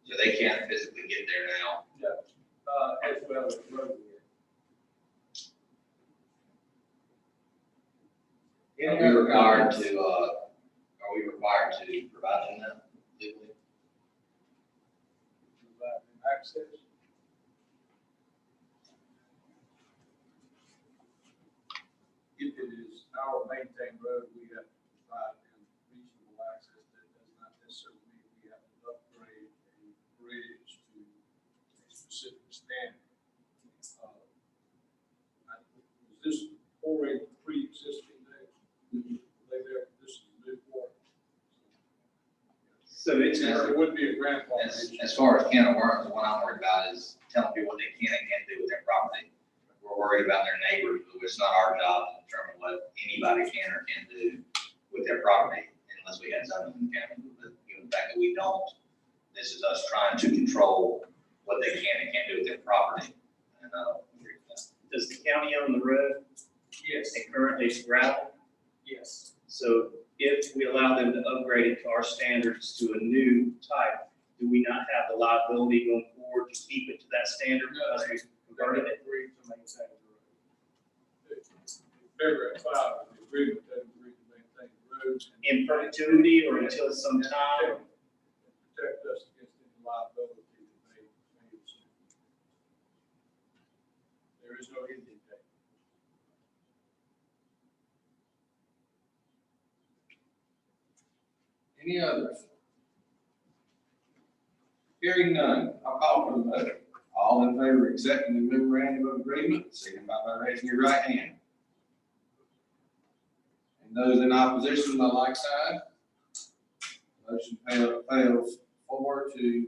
so they can't physically get there now. as well as road width. Are we required to, are providing that legally. Providing access. If it is our maintained road, we have to provide them reasonable access. That does not necessarily mean we have to upgrade a bridge to a specific standard. Was this pouring pre-existing there? They there, this is new pouring? So it's, It would be a grandfather As, issue. as far as can of worms, what I'm worried about is telling people what they can and can't do with their property. We're worried about their neighbors, but it's not our job to determine what anybody can or can't do with their property unless we had zoning in the county. But given the fact that we don't, this is us trying to control what they can and can't do with their property. And I don't agree with that. does the county own the road? Yes, And currently it's gravel? yes. So if we allow them to upgrade it to our standards to a new type, do we not have the liability going forward to keep it to that standard because we converted it? Agreed to maintain the road. Paragraph 5 of the agreement that agreed to maintain the roads. In perpetuity or until some time? Protect us against any liability that may assume. There is no ending date. Any others? Hearing none, I'll call for the vote. All in favor of accepting the memorandum of agreement, signify by raising your right hand. And those in opposition, the like side. Motion fails 4-3,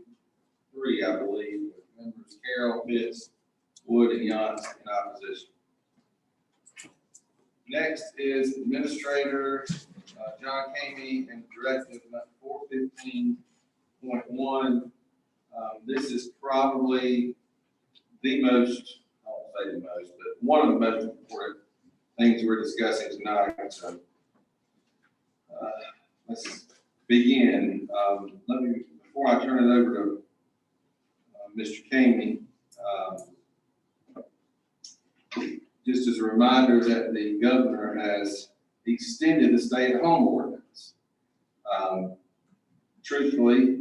I believe, with members Carroll, Pitts, Wood, and Yance in opposition. Next is Administrator John Kamey and Directive 415.1. This is probably the most, I won't say the most, but one of the most important things we're discussing tonight. So, let's begin. Before I turn it over to Mr. Kamey, just as a reminder that the governor has extended the stay-at-home ordinance. Truthfully,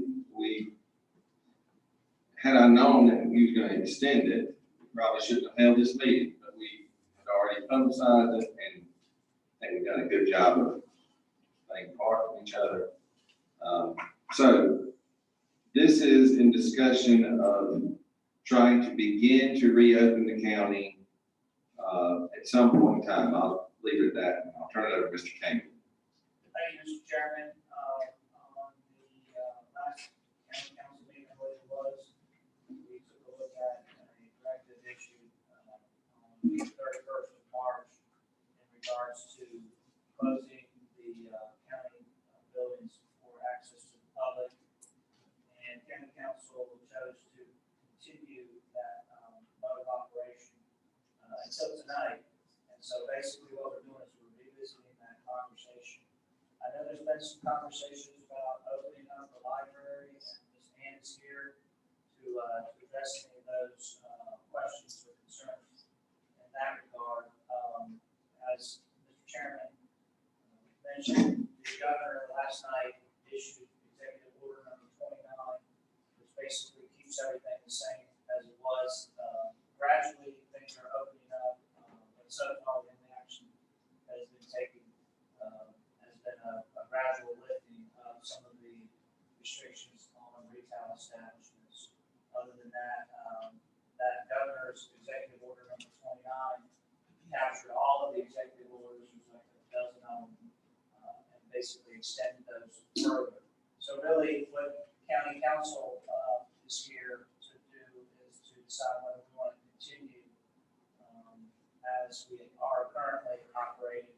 had I known that he was going to extend it, we probably shouldn't have held this meeting, but we had already publicized it, and I think we've done a good job of staying apart from each other. So this is in discussion of trying to begin to reopen the county at some point in time. I'll leave it at that, and I'll turn it over to Mr. Kamey. Thank you, Mr. Chairman. On the last county council meeting, I believe it was, we took a look at a directive issued on the 31st of March in regards to closing the county buildings for access to the public. And county council chose to continue that mode of operation until tonight. And so basically what we're doing is we're revisiting that conversation. I know there's been some conversations about opening up the library, and Ms. Ann is here to address any of those questions or concerns in that regard. As Mr. Chairman mentioned, the governor last night issued executive order number 29, which basically keeps everything the same as it was. Gradually, things are opening up, but so far the action has been taken, has been a gradual lifting of some of the restrictions on retail establishments. Other than that, that governor's executive order number 29 captured all of the executive orders, there's like a dozen of them, and basically extended those further. So really, what county council is here to do is to decide whether we want to continue as we are currently operating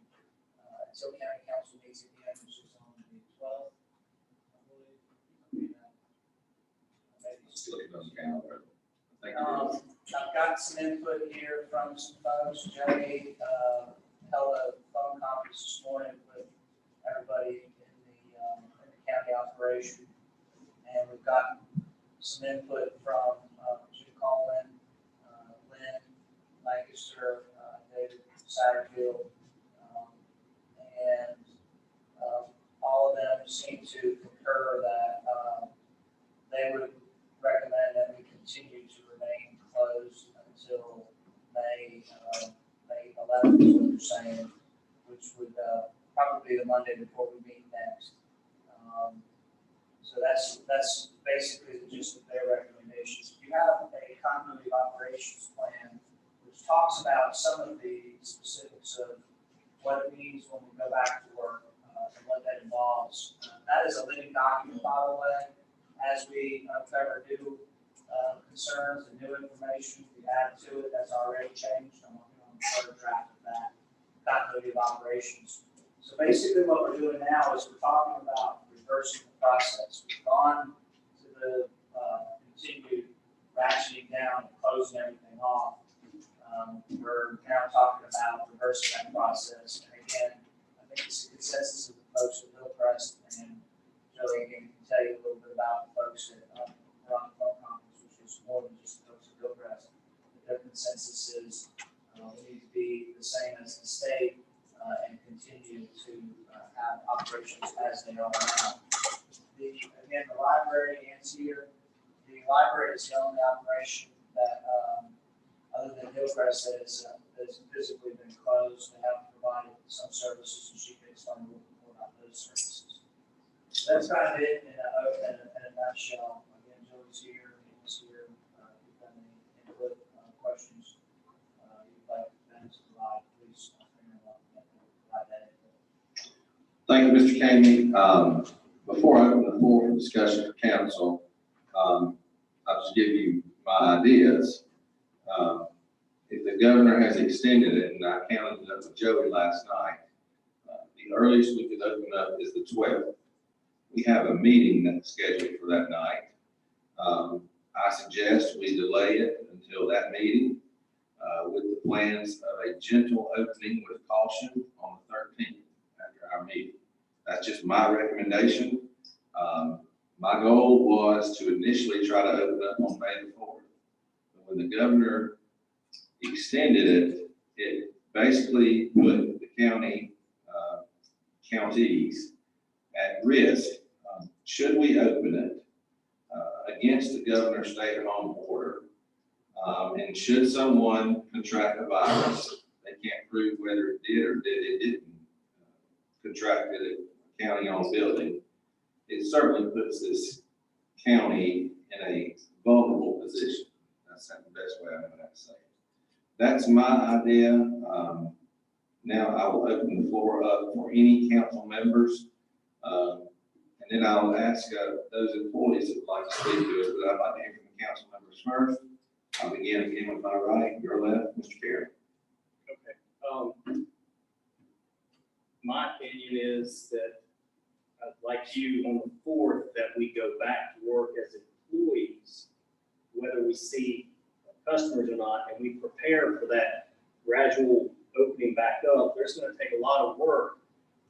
until county council meets again, which is on the 12th, I believe. Maybe Just looking on the calendar. Thank you. I've got some input here from some folks. Jody held a phone conference this morning with everybody in the county operation. And we've got some input from Jim Coleman, Lynn Lancaster, David Satterfield, and all of them seem to concur that, they would recommend that we continue to remain closed until May 11th, is what they're saying, which would, probably be the Monday before we meet next. So that's basically the gist of their recommendations. You have a continuity of operations plan, which talks about some of the specifics of what it means when we go back to work, and what that involves. That is a living document, by the way. As we cover new concerns and new information, we add to it. That's already changed. I'm working on the third draft of that continuity of operations. So basically what we're doing now is we're talking about reversing the process. We've gone to the continued ratcheting down and closing everything off. We're now talking about reversing that process. And again, I think it's a consensus of the folks at Hillcrest, and Joey again can tell you a little bit about the folks that are on the phone conference, which is more than just the folks at Hillcrest. Their consensus is we need to be the same as the state and continue to have operations as they are now. Again, the library ends here. The library is the only operation that, other than Hillcrest, that has physically been closed. They haven't provided some services, and she can explain a little bit more about those services. So that's kind of it in a nutshell. Again, Joey's here, Nick's here. If you've got any input, questions, you'd like them to provide, please provide that input. Thank you, Mr. Kamey. Before I open the floor for discussion for council, I'll just give you my ideas. If the governor has extended it, and I counted it up with Joey last night, the earliest we could open up is the 12th. We have a meeting that's scheduled for that night. I suggest we delay it until that meeting with the plans of a gentle opening with caution on the 13th after our meeting. That's just my recommendation. My goal was to initially try to open up on May the 4th. But when the governor extended it, it basically put the counties at risk. Should we open it against the governor's stay-at-home order? And should someone contract the virus, they can't prove whether it did or didn't contract it at a county-owned building. It certainly puts this county in a vulnerable position. That's the best way I'm going to say it. That's my idea. Now I will open the floor up for any council members. And then I'll ask those employees that would like to speak to it, but I'd like to hear from the council members first. I'll begin again with my right, your left, Mr. Carey. Okay. My opinion is that I'd like you on the 4th that we go back to work as employees, whether we see customers or not, and we prepare for that gradual opening back up. There's going to take a lot of work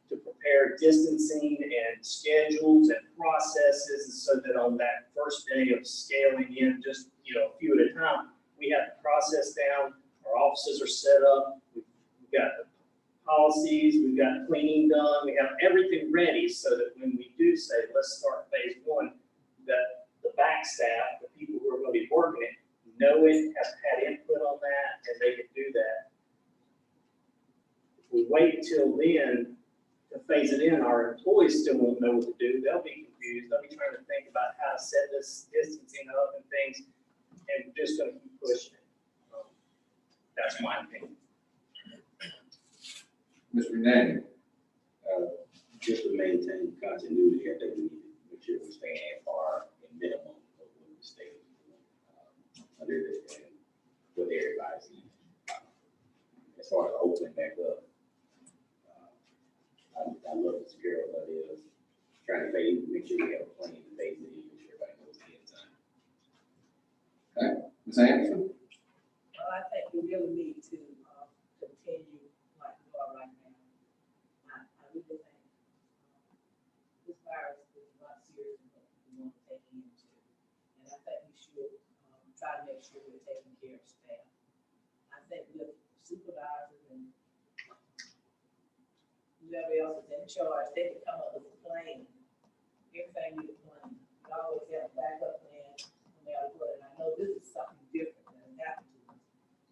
to prepare distancing and schedules and processes so that on that first day of scaling in just, a few at a time, we have the process down, our offices are set up, we've got the policies, we've got cleaning done, we have everything ready so that when we do say, let's start phase 1, that the back staff, the people who are going to be working it, know it, have had input on that, and they can do that. If we wait till then to phase it in, our employees still won't know what to do. They'll be confused. They'll be trying to think about how to set this distancing up and things, and we're just going to keep pushing it. That's my opinion. Mr. Nagin. Just to maintain continuity, I think we need to make sure we stay at par and minimum of what the state is doing, under the, and what everybody's needs. As far as opening back up, I love this girl that is trying to make sure we have a plan to phase it in, make sure everybody knows the end time. Okay, Ms. Anderson. Well, I think we really need to continue like we are right now. I really think this virus is a lot serious than what we want to take into. And I think we should try to make sure we're taking care of staff. I think with supervisors and whoever else is in charge, they can come up with a plan everything needs money. We always have a backup plan no matter what, and I know this is something different than happened to us.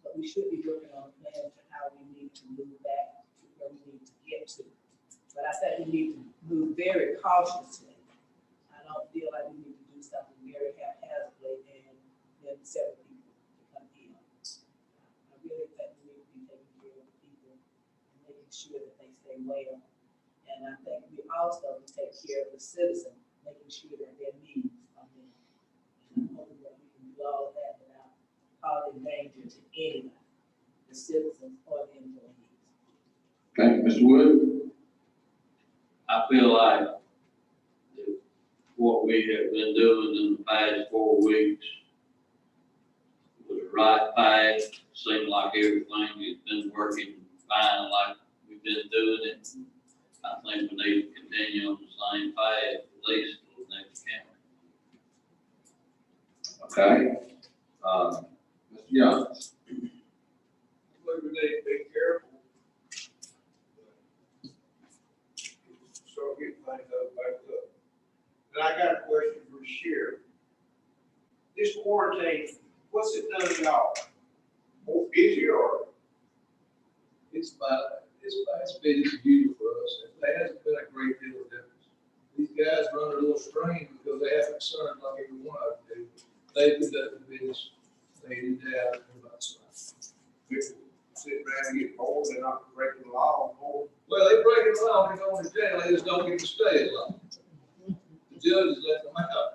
But we should be working on a plan to how we need to move back to where we need to get to. But I think we need to move very cautiously. I don't feel like we need to do something very haphazardly and then several people to come in. I really think we need to be taking care of the people and making sure that they stay well. And I think we also take care of the citizen, making sure that their needs are met. And I'm hoping that we can do all of that without causing danger to anybody, the citizens or the employees. Thank you, Mr. Wood. I feel like that what we have been doing in the past 4 weeks was the right path. Seemed like everything has been working fine like we've been doing it. I think we need to continue on the same path, at least for the next county. Okay. Mr. Young. Look, we need to be careful. Start getting things back up. And I got a question for the sheriff. This quarantine, what's it done to y'all? More busy or? It's been as usual for us. There hasn't been a great deal of difference. These guys run a little strained because they have concerns like every one of them do. They conduct the business, they didn't have about something. Sit around and get bored, they're not breaking the law. Well, they break the law, they go into jail, they just don't get to stay as long. The judges let them out.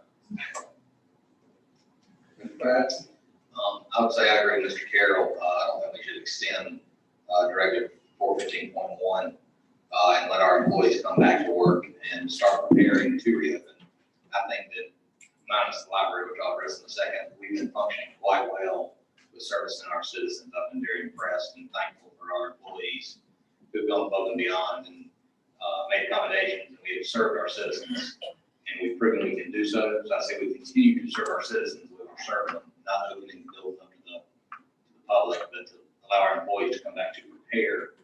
Mr. Pratt. I would say I agree with Mr. Carroll. I don't think we should extend Directive 415.1 and let our employees come back to work and start preparing to reopen. I think that minus the library, which I'll address in a second, we've been functioning quite well with servicing our citizens. I've been very impressed and thankful for our employees who've gone above and beyond and made accommodations, and we have served our citizens, and we've proven we can do so. So I say we continue to serve our citizens with our serving them, not opening the building up to the public, but to allow our employees to come back to prepare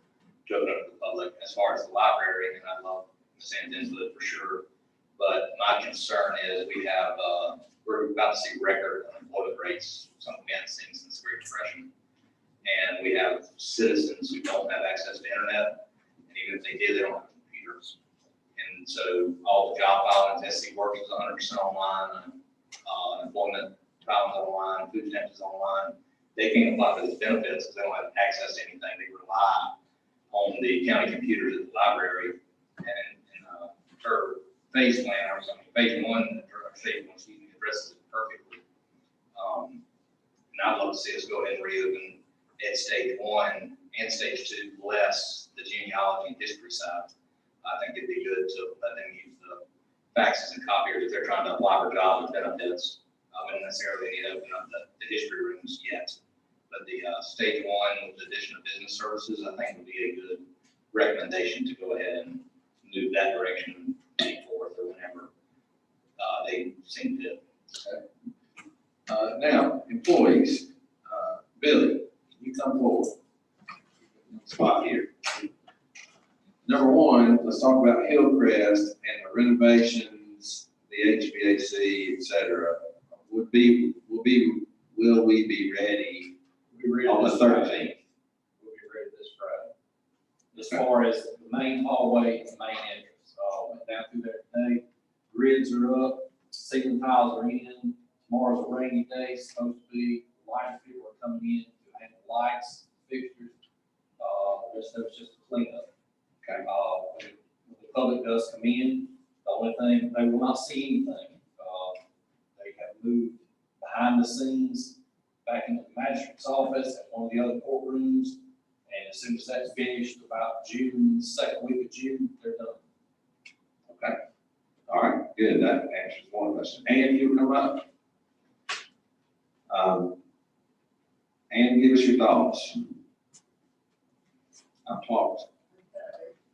to open up to the public. As far as the library, and I love Ms. Inwood for sure, but my concern is we have, we're about to see record unemployment rates, something we haven't seen since the Great Depression. And we have citizens who don't have access to internet, and even if they did, they don't have computers. And so all the job filings, SC Works is 100% online, unemployment filings online, food stamps is online. They can't apply for these benefits because they don't have access to anything. They rely on the county computers at the library. And in her phase plan, or something, phase one, addresses it perfectly. And I'd love to see us go ahead and reopen at stage 1 and stage 2, less the genealogy and history side. I think it'd be good to let them use the faxes and copiers if they're trying to apply for jobs and benefits. I wouldn't necessarily need to open up the history rooms yet. But the stage 1 with the addition of business services, I think would be a good recommendation to go ahead and move that direction May 4th or whenever they seem to. Now, employees, Billy, you come forward. Spot here. Number 1, let's talk about Hillcrest and the renovations, the HVAC, et cetera. Will we be ready on the 13th? We'll be ready this Friday. As far as the main hallway and main entrance, went down through there today. Grids are up, ceiling tiles are in. Tomorrow's a rainy day, supposed to be, light people are coming in to hang the lights, fixtures. The rest of it's just a cleanup. Okay. When the public does come in, the only thing, they will not see anything. They have moved behind the scenes back into the magistrate's office and one of the other courtrooms. And as soon as that's finished, about June, second week of June, they're done. Okay. All right, good. That answers one question. And you come up. And give us your thoughts. I've talked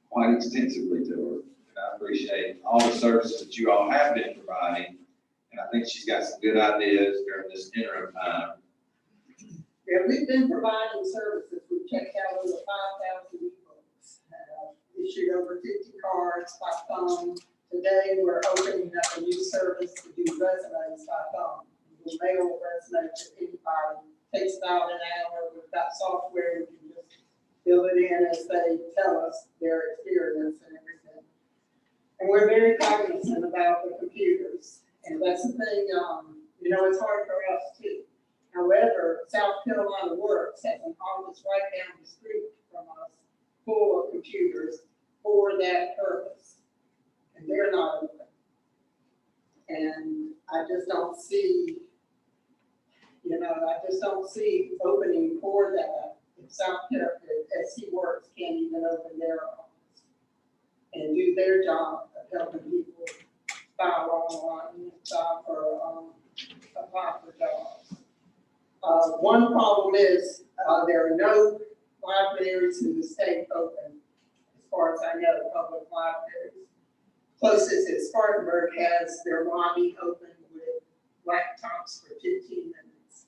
quite extensively to her. I appreciate all the services that you all have been providing. And I think she's got some good ideas during this interim time. Yeah, we've been providing services. We've checked out over 5,000 e-books, issued over 50 cards by phone, Today, we're opening up a new service to do resumes by phone. We'll mail a resume to anybody, takes about an hour, we've got software, we can just fill it in as they tell us their experience and everything. And we're very cognizant about the computers, and that's the thing, you know, it's hard for us too. However, South Carolina Works has an office right down the street from us, full of computers for that purpose. And they're not open. And I just don't see, you know, I just don't see opening for that. If South Carolina, SC Works can't even open their office and do their job of helping people file online, apply for jobs. One problem is there are no libraries in the state open, as far as I know, public libraries. Closest is Spartanburg has their lobby open with laptops for 15 minutes.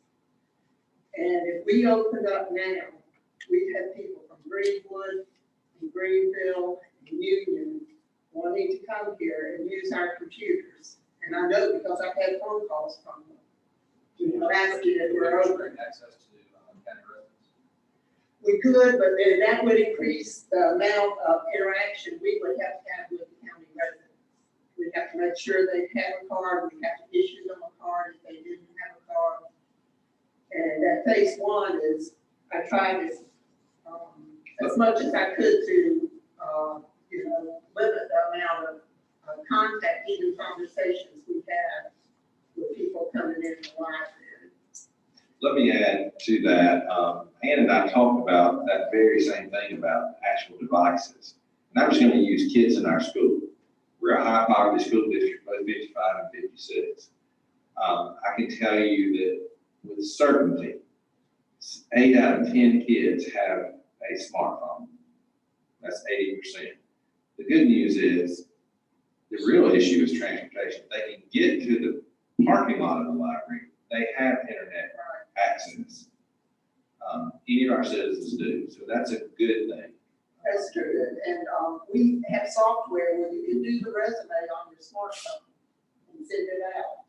And if we opened up now, we'd have people from Greenwood and Greenville and Union wanting to come here and use our computers. And I know because I've had phone calls from them. You know, asking if we're open. Access to county residents. We could, but then that would increase the amount of interaction we would have to have with the county residents. We'd have to make sure they have a card, we'd have to issue them a card if they didn't have a card. And that phase one is, I tried as much as I could to, you know, limit the amount of contact, even conversations we've had with people coming in the library. Let me add to that. Ann and I talked about that very same thing about actual devices. And I was going to use kids in our school. We're a high poverty school district, both 55 and 56. I can tell you that with certainty, 8 out of 10 kids have a smartphone. That's 80%. The good news is the real issue is transportation. They can get to the parking lot of the library. They have internet access. Any of our citizens do, so that's a good thing. That's true, and we have software where you can do the resume on your smartphone and send it out.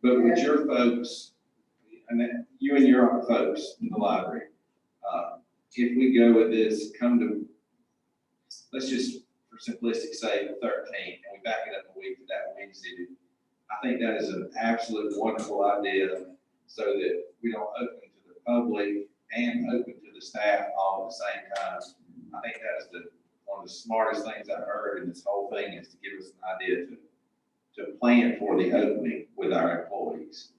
But with your folks, and then you and your folks in the library, if we go with this, come to, let's just, for simplistic sake, the 13th, and we back it up a week to that Wednesday, I think that is an absolute wonderful idea, so that we don't open to the public and open to the staff all at the same time. I think that is one of the smartest things I've heard in this whole thing, is to give us an idea to plan for the opening with our employees.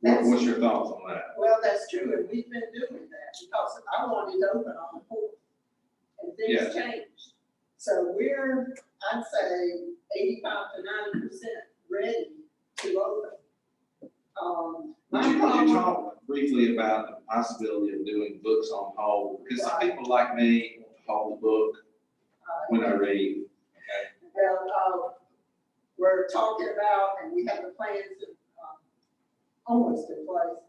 What's your thoughts on that? Well, that's true, and we've been doing that because I wanted to open on the 4th, and things changed. So we're, I'd say, 85 to 90% ready to open. Would you talk briefly about the possibility of doing books on hold? Because some people like me want to hold the book when I read. Okay. Well, we're talking about, and we have the plans almost in place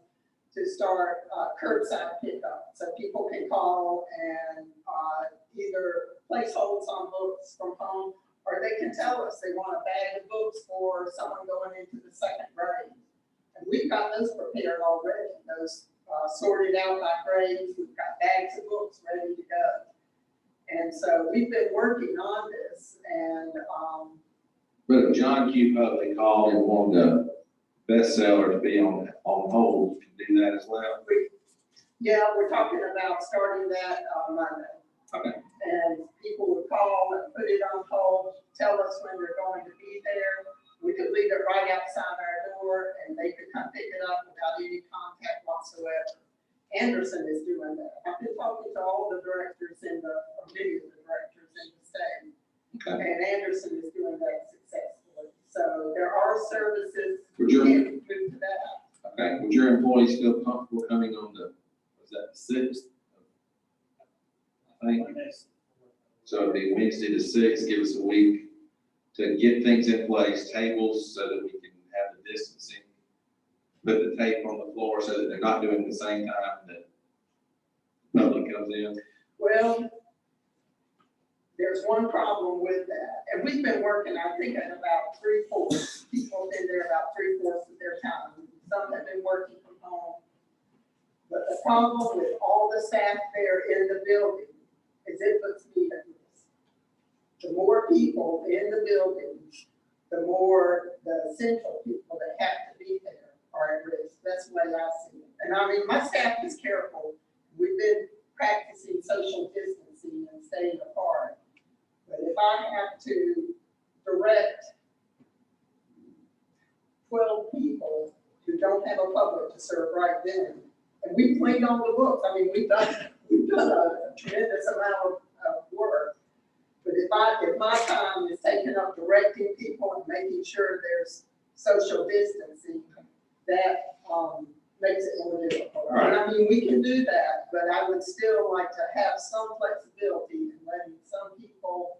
to start curbside pickup. So people can call and either place holds on books from home, or they can tell us they want a bag of books for someone going into the 2nd grade. And we've got those prepared already, those sorted out by grades. We've got bags of books ready to go. And so we've been working on this, and But if John Q. Public called and wanted a bestseller to be on hold, you can do that as well. we're talking about starting that on Monday. Okay. And people would call and put it on hold, tell us when they're going to be there. We could leave it right outside our door, and they could come pick it up without any contact whatsoever. Anderson is doing that. I've been talking to all the directors or many of the directors in the state. Okay. And Anderson is doing that successfully. So there are services, Would we your, can move to that. okay, would your employees feel comfortable coming on was that the 6th? I think. So it'd be Wednesday the 6th, give us a week to get things in place, tables so that we can have the distancing, put the tape on the floor so that they're not doing it the same time that the public comes in. Well, there's one problem with that. And we've been working, I think, at about 3/4. People have been there about 3/4 of their time. Some have been working from home. But the problem with all the staff there in the building is it puts me at risk. The more people in the building, the more the essential people that have to be there are at risk. That's the way I see it. And I mean, my staff is careful. We've been practicing social distancing and staying apart. But if I have to direct 12 people who don't have a public to serve right then, and we played on the books, I mean, we've done a tremendous amount of work. But if my time is taken up directing people and making sure there's social distancing, that makes it more difficult. And I mean, we can do that, but I would still like to have some flexibility in letting some people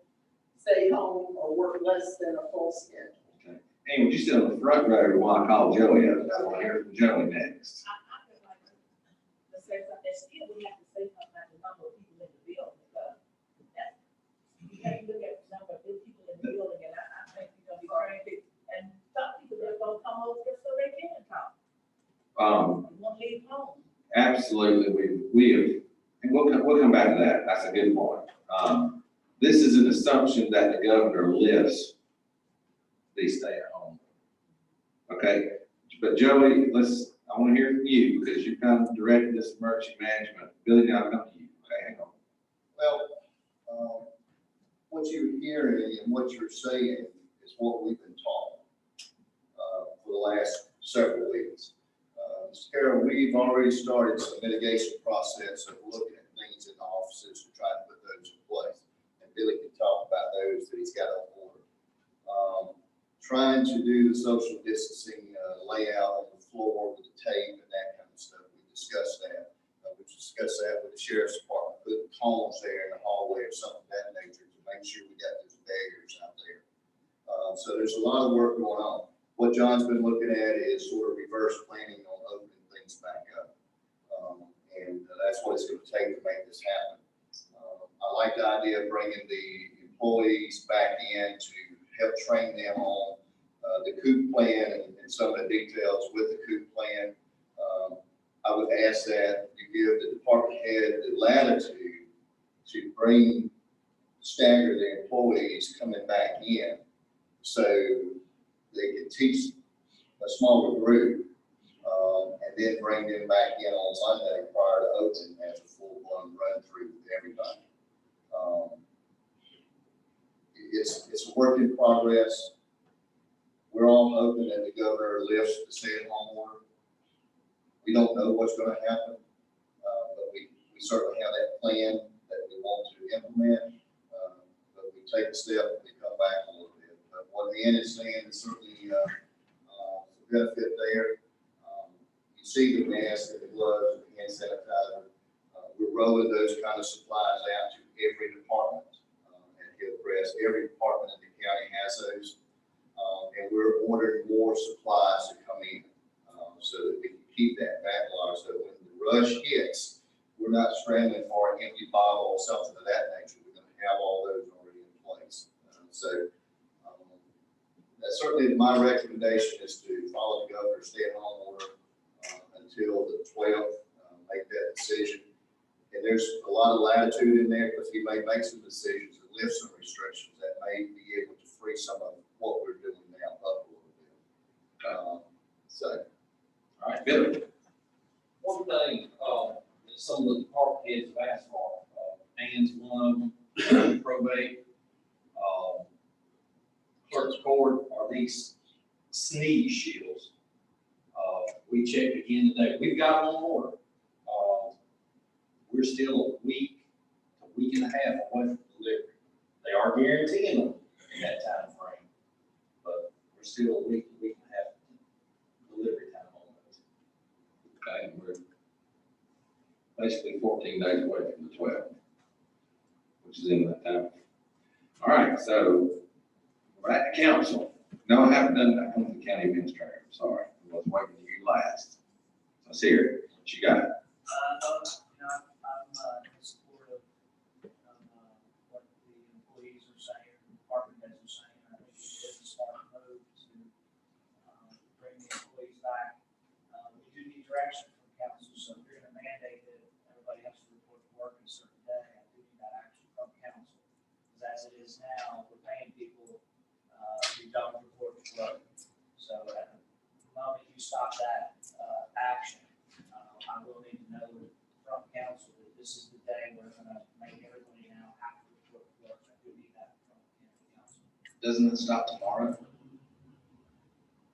stay home or work less than a full schedule. Okay. Hey, would you sit on the front row while I call Joey up? I want to hear from Joey next. I feel like, let's say something, still we have to say something about the number of people in the building, because that's, you have to look at the number of people in the building, and I think you're gonna be trying to, and some people are gonna come over just so they can talk. You won't leave home. Absolutely, we have, and we'll come back to that. That's a good point. This is an assumption that the governor lifts the stay at home. Okay, but Joey, I want to hear from you because you've kind of directed this emergency management. Billy, I'll come to you. Okay, hang on. Well, what you're hearing and what you're saying is what we've been taught for the last several weeks. Mr. Carroll, we've already started some mitigation process of looking at things in the offices to try to put those in place. And Billy can talk about those that he's got on board. Trying to do the social distancing layout on the floor with the tape and that kind of stuff. We discussed that. We discussed that with the sheriff's department, putting cones there in the hallway or something of that nature to make sure we got those barriers out there. So there's a lot of work going on. What John's been looking at is sort of reverse planning on opening things back up. And that's what it's going to take to make this happen. I like the idea of bringing the employees back in to help train them on the COOP plan and some of the details with the COOP plan. I would ask that you give the department head the latitude to stagger the employees coming back in so they can teach a smaller group and then bring them back in on Monday prior to opening as a full-blown run through with everybody. It's a work in progress. We're all hoping that the governor lifts the stay-at-home order. We don't know what's going to happen, but we certainly have that plan that we want to implement. But we take a step and we come back a little bit. But what Ann is saying is certainly a benefit there. You see the mask and the gloves and the hand sanitizer. We're rolling those kind of supplies out to every department at Hillcrest. Every department in the county has those. And we're ordering more supplies to come in so that we can keep that backlog. So when the rush hits, we're not scrambling for an empty bottle or something of that nature. We're going to have all those already in place. That's certainly my recommendation is to follow the governor's stay-at-home order until the 12th, make that decision. And there's a lot of latitude in there because he may make some decisions and lift some restrictions that may be able to free some of what we're doing now up a little bit. All right, Billy. One thing, that some of the department heads have asked for, Ann's one of them, probate, clerk's court, are these sneeze shields. We checked again today. We've got them on order. We're still a week and a half away from delivery. They are guaranteeing them in that time frame, but we're still a week and a half delivery time on those. Okay, we're basically 14 days away from the 12th, which is in that time. All right, so we're at the council. No, I haven't done that. I'm the county administrator. I'm sorry. I was waiting for you last. Let's hear it. What you got? I'm in support of what the direction from council, so if you're gonna mandate that everybody has to report to work on a certain day, I do need that action from council. Because as it is now, we're paying people, who don't report to work. So at the moment you stop that, action, I will need to know from council that this is the day we're gonna make everybody now have to report to work. I do need that from council. Doesn't it stop tomorrow?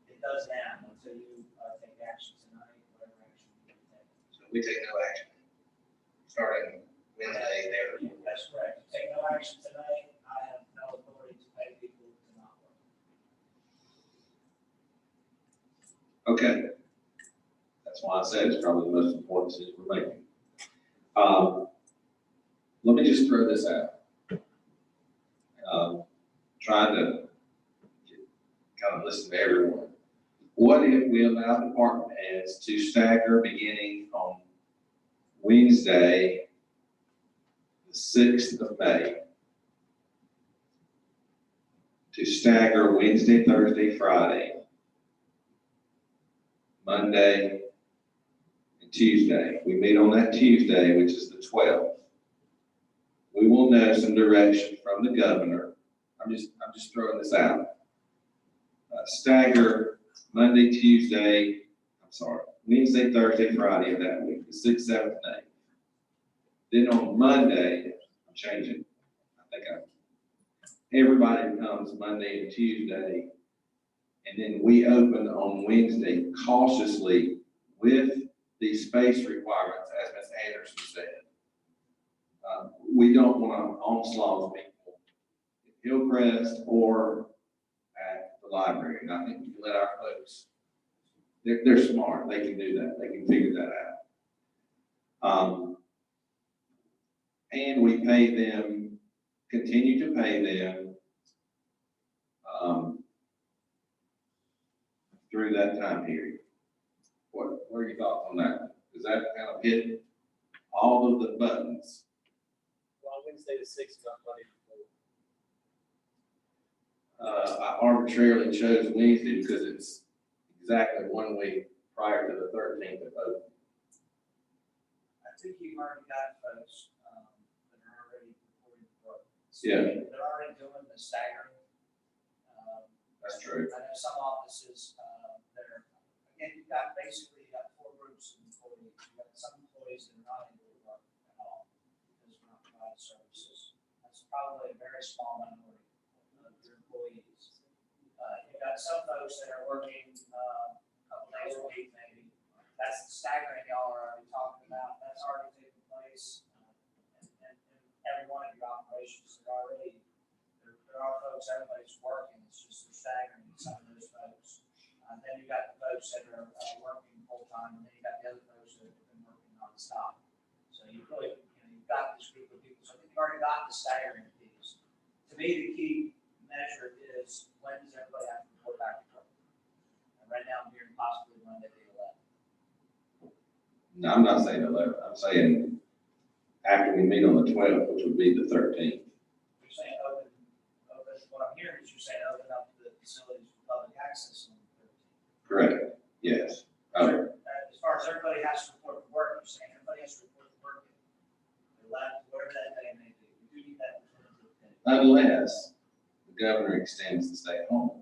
It does now, until you, take action tonight, whatever action you take. So we take no action. Starting Wednesday there. That's correct. Take no action tonight, I have no authority to pay people to not work. Okay. That's why I said it's probably the most important decision we're making. Let me just throw this out. Trying to kind of listen to everyone. What if we allow department heads to stagger beginning on Wednesday, the 6th of May, to stagger Wednesday, Thursday, Friday, Monday, and Tuesday. We meet on that Tuesday, which is the 12th. We will know some direction from the governor. I'm just throwing this out. Stagger Monday, Tuesday, Wednesday, Thursday, Friday of that week, the 6th, 7th, and 8th. Then on Monday, I'm changing. Everybody comes Monday and Tuesday, and then we open on Wednesday cautiously with the space requirements, as Ms. Anderson said. We don't want to onslaught people at Hillcrest or at the library. And I think we can let our folks, they're smart. They can do that. They can figure that out. And we pay them, continue to pay them through that time period. What are your thoughts on that? Does that kind of hit all of the buttons? Well, Wednesday the 6th, not Monday before. I arbitrarily chose Wednesday because it's exactly 1 week prior to the 13th of open. I think you've already got folks, that are already reporting to work. Yeah. They're already doing the staggering. That's true. I know some offices, again, you've got 4 groups of employees. You've got some employees that are not able to work at all because we're not providing services. That's probably a very small minority of your employees. You've got some folks that are working, a couple days a week maybe. That's the staggering y'all are already talking about. That's already taking place. And every one of your operations are already, there are folks, everybody's working. It's just they're staggering some of those folks. Then you've got the folks that are working full time, and then you've got the other folks that have been working nonstop. So you really, you've got this group of people. So I think you've already got the staggering piece. To me, the key measure is when does everybody have to report back to work? And right now, I'm hearing possibly Monday the 11th. No, I'm not saying 11. I'm saying after we meet on the 12th, which would be the 13th. You're saying open, what I'm hearing is you're saying open up the facilities for public access on the 13th. Correct. Yes. As far as everybody has to report to work, you're saying everybody has to report to work at 11th, whatever that day may be. We do need that definitive day. Unless the governor extends the stay at home.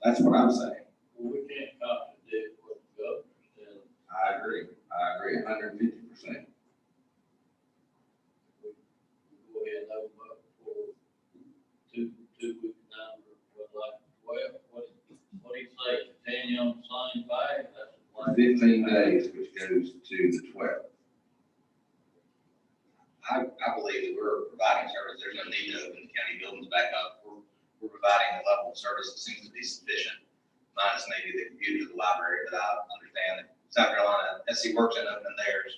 That's what I'm saying. Well, we can't contradict what the governor said. I agree 150%. We go ahead and open up for two week number for like 12. What do you say, continue on the same page? That's like 15 days, which goes to the 12th. I believe that we're providing service. There's no need to open the county buildings back up. We're providing a level of service that seems to be sufficient, minus maybe the computer, the library, but I understand that South Carolina, SC Works and opening theirs.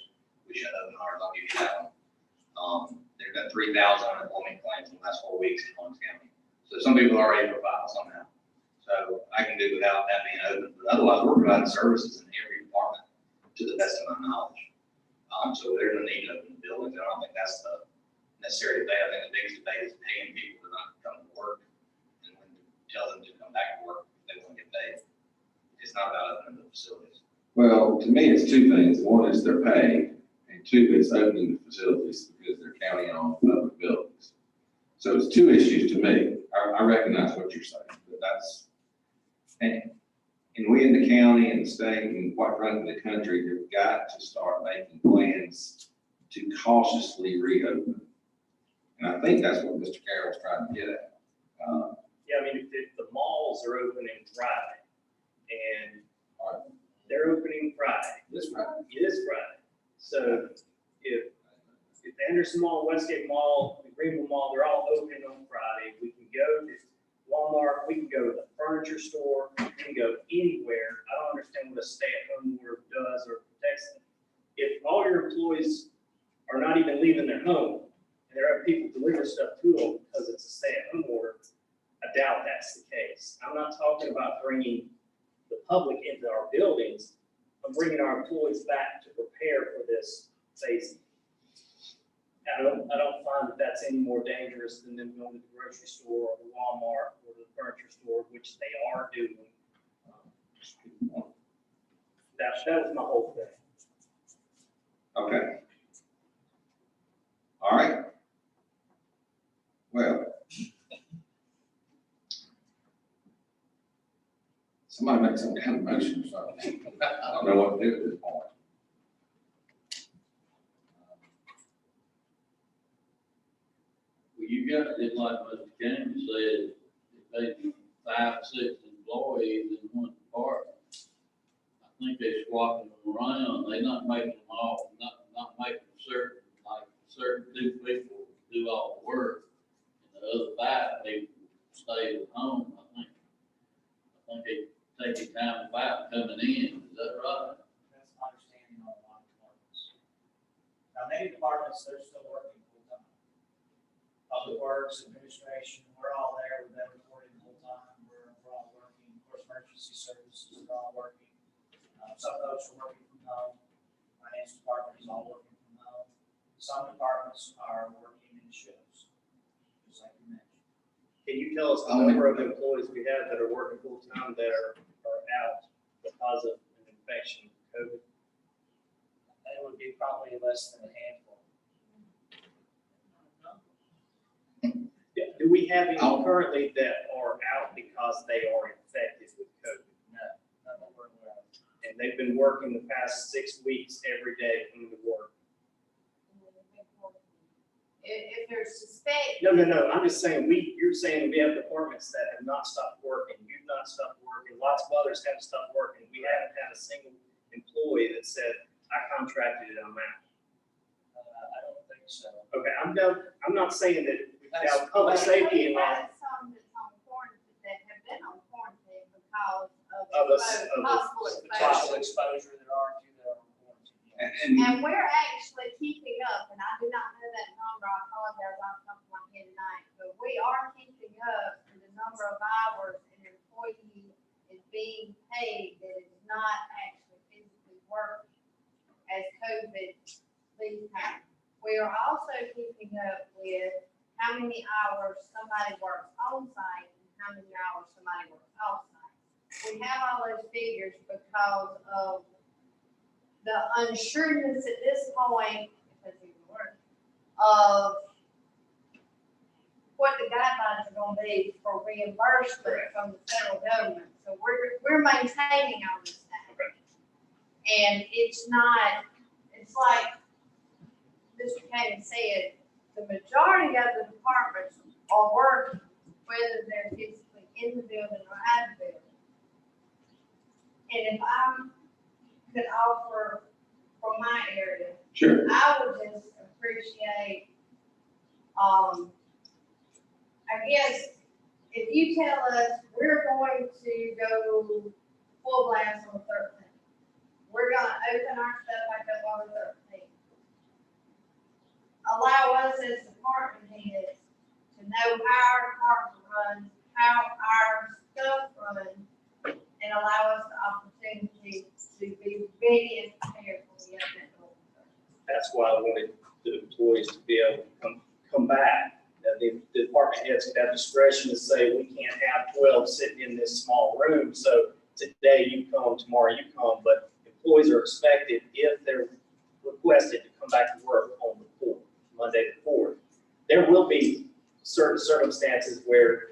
We should open ours. I'll give you that one. There's been 3,000 unemployment claims in the last 4 weeks in Holmes County. So some people are already profiled somehow. So I can do without that being open, but otherwise we're providing services in every department to the best of my knowledge. So there's no need to open the buildings. I don't think that's the necessary debate. I think the biggest debate is paying people to not come to work and when to tell them to come back to work if they want to get paid. It's not about facilities. Well, to me, it's two things. One is their pay, and two, it's opening the facilities because they're county owned public buildings. So it's two issues to me. I recognize what you're saying, but that's, and we in the county and the state and quite frankly, the country, have got to start making plans to cautiously reopen. And I think that's what Mr. Carroll's trying to get at. Yeah, I mean, if the malls are opening Friday, and they're opening Friday. This Friday? It is Friday. So if the Anderson Mall, Westgate Mall, the Greenville Mall, they're all open on Friday, we can go to Walmart, we can go to the furniture store, we can go anywhere. I don't understand what a stay-at-home order does or protects them. If all your employees are not even leaving their home, and there are people deliver stuff to them because it's a stay-at-home order, I doubt that's the case. I'm not talking about bringing the public into our buildings. I'm bringing our employees back to prepare for this phase. I don't find that that's any more dangerous than them going to the grocery store or the Walmart or the furniture store, which they are doing. That was my whole thing. Okay. All right. Well, somebody make some kind of motion or something. I don't know what to do at this point. Well, you got it like Mr. Cameron said, if they 5, 6 employees in one department, I think they're swapping them around. They're not making them all, not making certain 2 people do all the work. And the other 5 people stay at home. I think they take their time about coming in. Is that right? That's my understanding on a lot of departments. Now, many departments, they're still working full time. Public Works, Administration, we're all there, we've been reporting full time, we're all working. Of course, Emergency Services are all working. Some folks are working from home. Finance Department is all working from home. Some departments are working in shifts, just like you mentioned. Can you tell us the number of employees we have that are working full-time that are out because of an infection with COVID? It would be probably less than a handful. Yeah, do we have any currently that are out because they are infected with COVID? No, not that we're aware of. And they've been working the past 6 weeks every day coming to work. If there's suspect. No, I'm just saying, you're saying we have departments that have not stopped working, you've not stopped working, lots of others haven't stopped working. We haven't had a single employee that said, I contracted it, I'm out. I don't think so. Okay, I'm done. I'm not saying that without public safety and all. We have some that's on quarantine, that have been on quarantine because Of of the possible Potential exposure. exposure, there are a few that are on quarantine. yes. And we're actually keeping up, and I do not know that number, I apologize, off the top of my head tonight, but we are keeping up with the number of hours an employee is being paid that is not actually physically working as COVID leaves time. We are also keeping up with how many hours somebody works on site and how many hours somebody works off site. We have all those figures because of the unsureness at this point, if that's even a word, of what the guidelines are gonna be for reimbursement from the federal government. So we're maintaining all this stuff. And it's not, it's like Mr. Cannon said, the majority of the departments are working, whether they're physically in the building or out of the building. And if I could offer from my area, Sure. I would just appreciate, I guess, if you tell us we're going to go full blast on the 13th, we're gonna open our stuff back up on the 13th. Allow us as department heads to know how our department runs, how our stuff runs, and allow us the opportunity to be ready and prepared for the event. That's why I wanted the employees to be able to come back. That the department heads could have discretion to say, we can't have 12 sitting in this small room, so today you come, tomorrow you come, but employees are expected, if they're requested to come back to work on the 4th, Monday the 4th. There will be certain circumstances where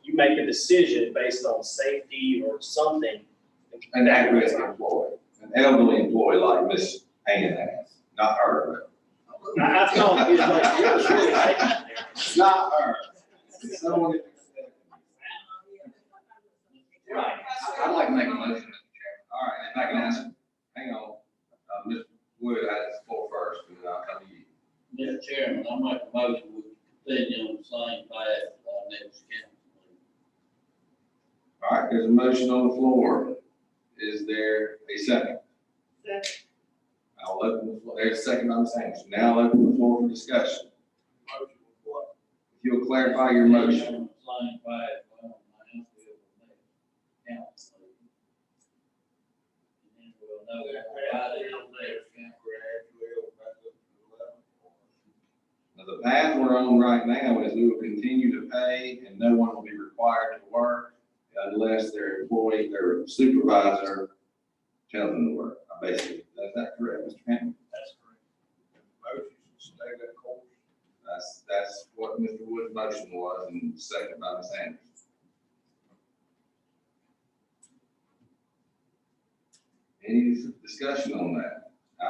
you make a decision based on safety or something. An at-risk employee, an elderly employee like Miss Ann has, not her. I thought it was like, you're really taking it there. Not her. It's someone. Right. I'd like to make a motion, Mr. Chairman. All right, if I can ask, hang on, Mr. Wood has the floor first, and then I'll come to you. Mr. Chairman, I make a motion we continue on the same path for our next council meeting. All right, there's a motion on the floor. Is there a second? Second. I'll open the floor. There's a second by Ms. Anderson. Now I'll open the floor for discussion. Motion was what? If you'll clarify your motion. On the same path, well, I am with the next council meeting. And then we'll know why they don't let us count. Now, the path we're on right now is we will continue to pay and no one will be required to work unless their employee, their supervisor tells them to work. Basically, is that correct, Mr. Hammond? That's correct. Motion to stay that course. That's what Mr. Wood's motion was, and second by Ms. Anderson. Any discussion on that? I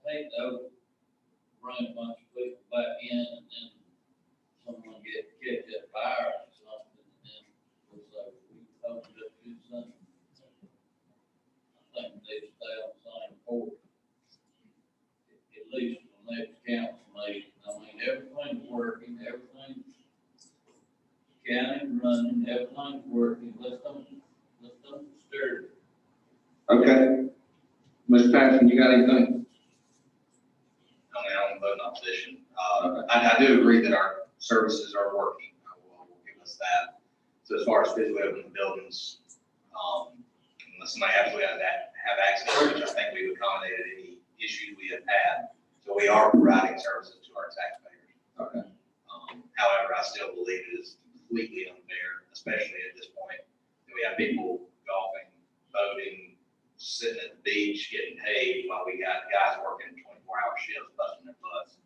think they'll bring a bunch of people back in and then someone catch that fire or something, and then we'll say, we told you to do something. I think they stay on the same course. At least for the next council meeting. I mean, everything's working, everything's county running, everything's working. Let's don't disturb it. Okay. Mr. Patterson, you got anything? I'm voting opposition. I do agree that our services are working. I will give us that. So as far as physically opening the buildings, unless somebody absolutely has that, have access, which I think we've accommodated any issues we have had. So we are providing services to our taxpayers. Okay. However, I still believe it is completely unfair, especially at this point, that we have people golfing, boating, sitting at the beach, getting paid while we got guys working 24-hour shifts, busting their butts.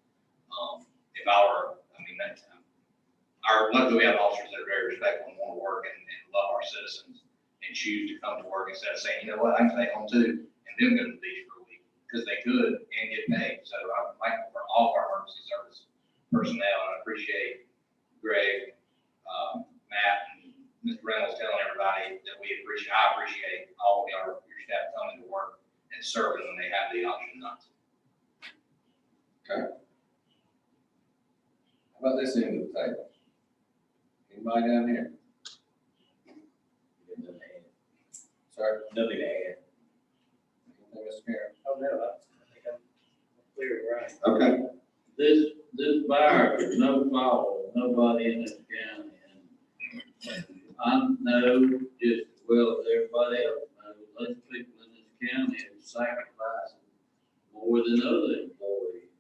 If I were, I mean, luckily we have officers that are very respectful and want to work and love our citizens and choose to come to work instead of saying, you know what, I can stay home too, and then go to the beach for a week, because they could and get paid. So I'm thankful for all of our emergency service personnel, and I appreciate Greg, Matt, and Mr. Reynolds telling everybody that I appreciate all of your staff coming to work and serving when they have the option not to. Okay. How about this end of the table? Anybody down here? Sir? Nothing to add. Anything, Mr. Karen? Oh, no, I think I'm clear, right. Okay. This virus is no fault of nobody in this county, and I know just as well as everybody else knows, those people in this county are sacrificing more than other employees.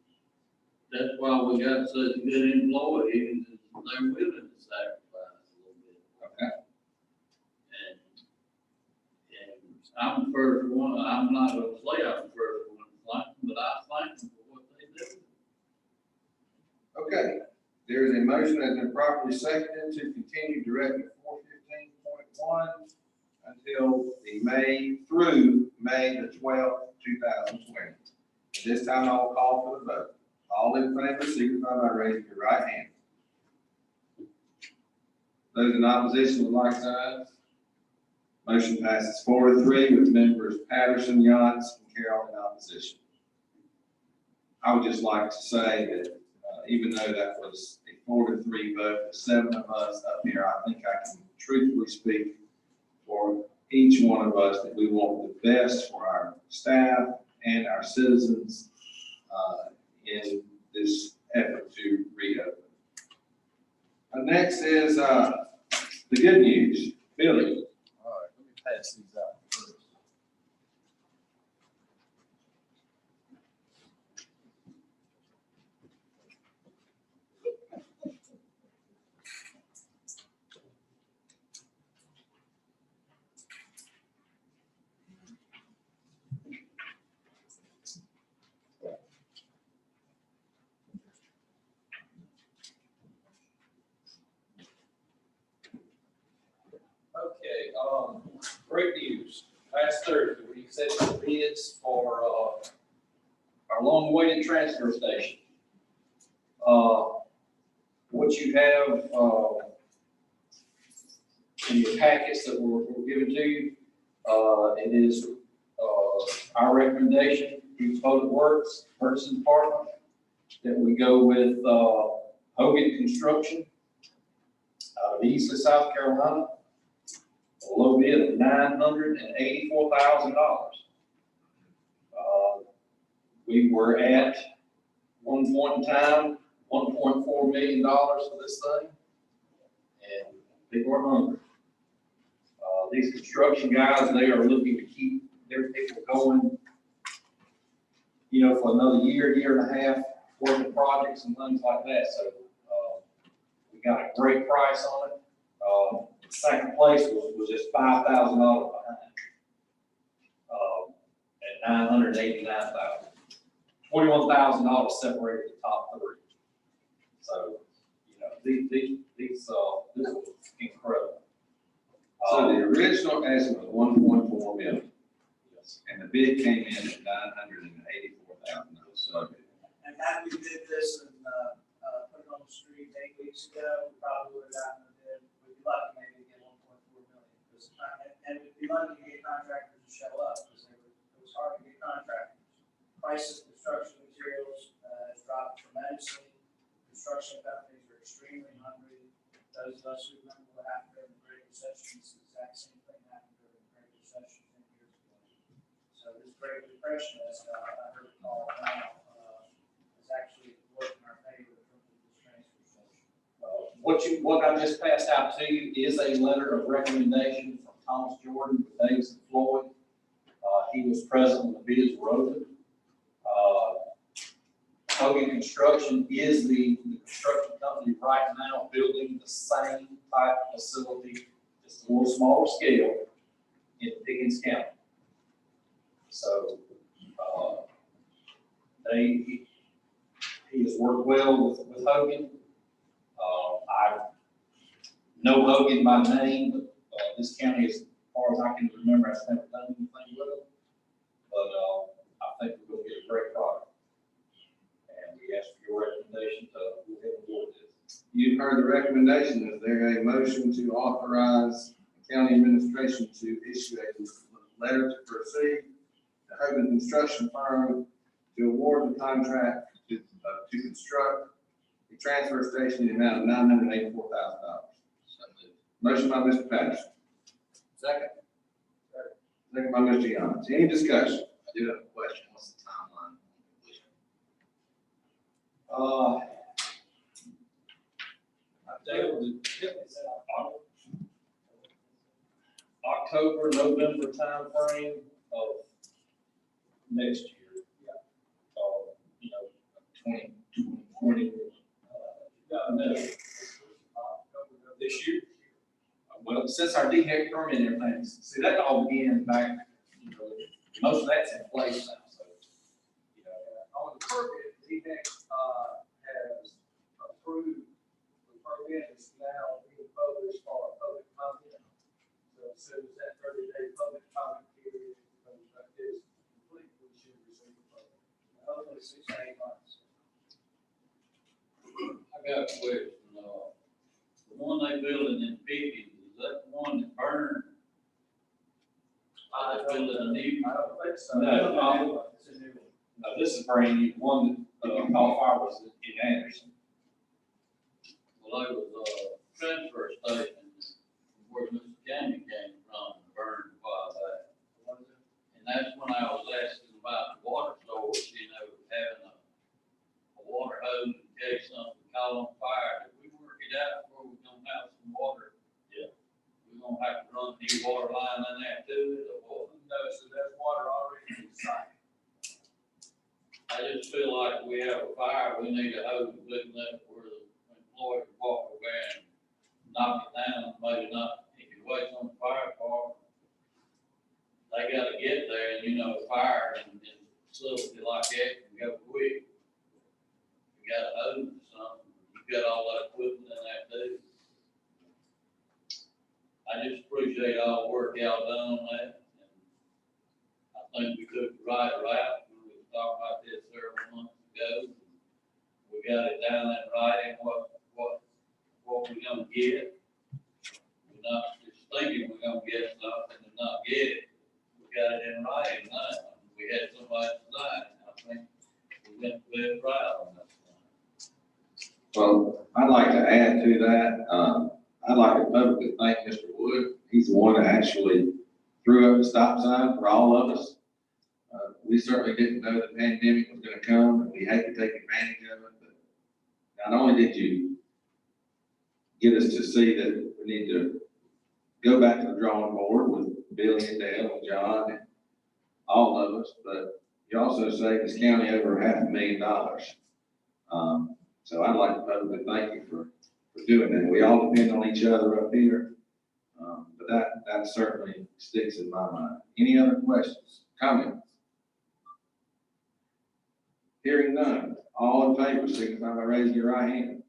That's why we got such good employees, and they're willing to sacrifice a little bit. Okay. And I'm the first one, I'm not gonna say I'm the first one to thank them, but I thank them for what they do. Okay. There is a motion that has been properly seconded to continue Directive 415.1 until through May the 12th, 2020. At this time, I will call for the vote. All in favor, signify by raising your right hand. Those in opposition with like signs. Motion passes 4-3 with members Patterson, Yance, and Carroll in opposition. I would just like to say that even though that was a 4-3 vote, the 7 of us up here, I think I can truthfully speak for each one of us that we want the best for our staff and our citizens in this effort to reopen. Next is the good news. Billy. All right, let me pass these out first. Great news. Last Thursday, we accepted bids for, our long-awaited transfer station. What you have, in your packets that were given to you, it is, our recommendation through Public Works, Purchasing Department, that we go with, Hogan Construction out of Easley, South Carolina. A low bid of $984,000. We were at one point in time, $1.4 million for this thing, and people are hungry. These construction guys, they are looking to keep their people going, for another year, year and a half, working projects and things like that. So we got a great price on it. Second place was just $5,000 behind. At $989,000. $21,000 separated the top three. So, this was incredible. So the original estimate was 1.4 million, Yes. and the bid came in at $984,000. So And had we did this and, put it on the street 8 weeks ago, we probably would have gotten a bid, we'd be lucky maybe to get 1.4 million. And we'd be lucky to get contractors to show up, because it was hard to get contractors. Prices of construction materials, has dropped tremendously. Construction companies are extremely hungry. Those of us who remember what happened during the Great Recession, it's the exact same thing happened during the Great Recession 10 years ago. So this Great Depression, as I heard it called now, is actually working in our favor in terms of this transfer station. What I just passed out to you is a letter of recommendation from Thomas Jordan, Davis and Floyd. He was present when the bids were opened. Hogan Construction is the construction company right now building the same type of facility, just a little smaller scale in Pickens County. So, he has worked well with Hogan. I know Hogan by name, but this county, as far as I can remember, has never done anything with it. But I think we're going to get a great product. And we ask for your recommendation to go ahead and award this. you've heard the recommendation. Is there a motion to authorize the county administration to issue a letter to proceed to Hogan Construction Firm to award the contract to construct the transfer station in the amount of $984,000? Motion by Mr. Patterson. Second. Second by Mr. Yons. Any discussion? I do have a question. What's the timeline on completion? I think it was October, November timeframe of next year. 2020. This year. Well, since our DHEC permit and everything, see, that all began back, most of that's in place now, so. On the permit, DHEC, has approved, the permit is now being published for public comment. So as soon as that 30-day public comment period is complete, we should receive the permit. Hopefully 6 to 8 months. I got a question, the one they building in Pickens, is that the one that burned? I They building a new, I don't think so. No. It's a new one. This is brand new, one that, called fire was in Anderson. well, they was a transfer station where Mr. Candy came from, and burned a while back. And that's when I was asking about the water source, having a water hose in case something caught on fire. Did we work it out before we gonna have some water? Yeah. We gonna have to run a new water line in there too, or what? No, so there's water already in the site. I just feel like we have a fire, we need a hose looking up where the employee can walk over there and knock it down, maybe not, if you wait on the fire department. They gotta get there, and fire and facility like that can go quick. You got a hose or something, you got all that equipment in there too. I just appreciate all the work y'all done on that. And I think we took the right route. We were talking about this several months ago. We got it down in writing, what we're gonna get. We're not just thinking we're gonna get something and not get it. We got it in writing now. We had somebody design. I think we went the right on that one. Well, I'd like to add to that, I'd like to publicly thank Mr. Wood. He's the one that actually threw up the stop sign for all of us. We certainly didn't know the pandemic was gonna come, and we hate to take advantage of it, but not only did you get us to see that we need to go back to the drawing board with Billy and Dale and John and all of us, but you also saved this county over $500,000. So I'd like to publicly thank you for doing that. We all depend on each other up here. But that certainly sticks in my mind. Any other questions, comments? Hearing none, all in favor, signify by raising your right hand.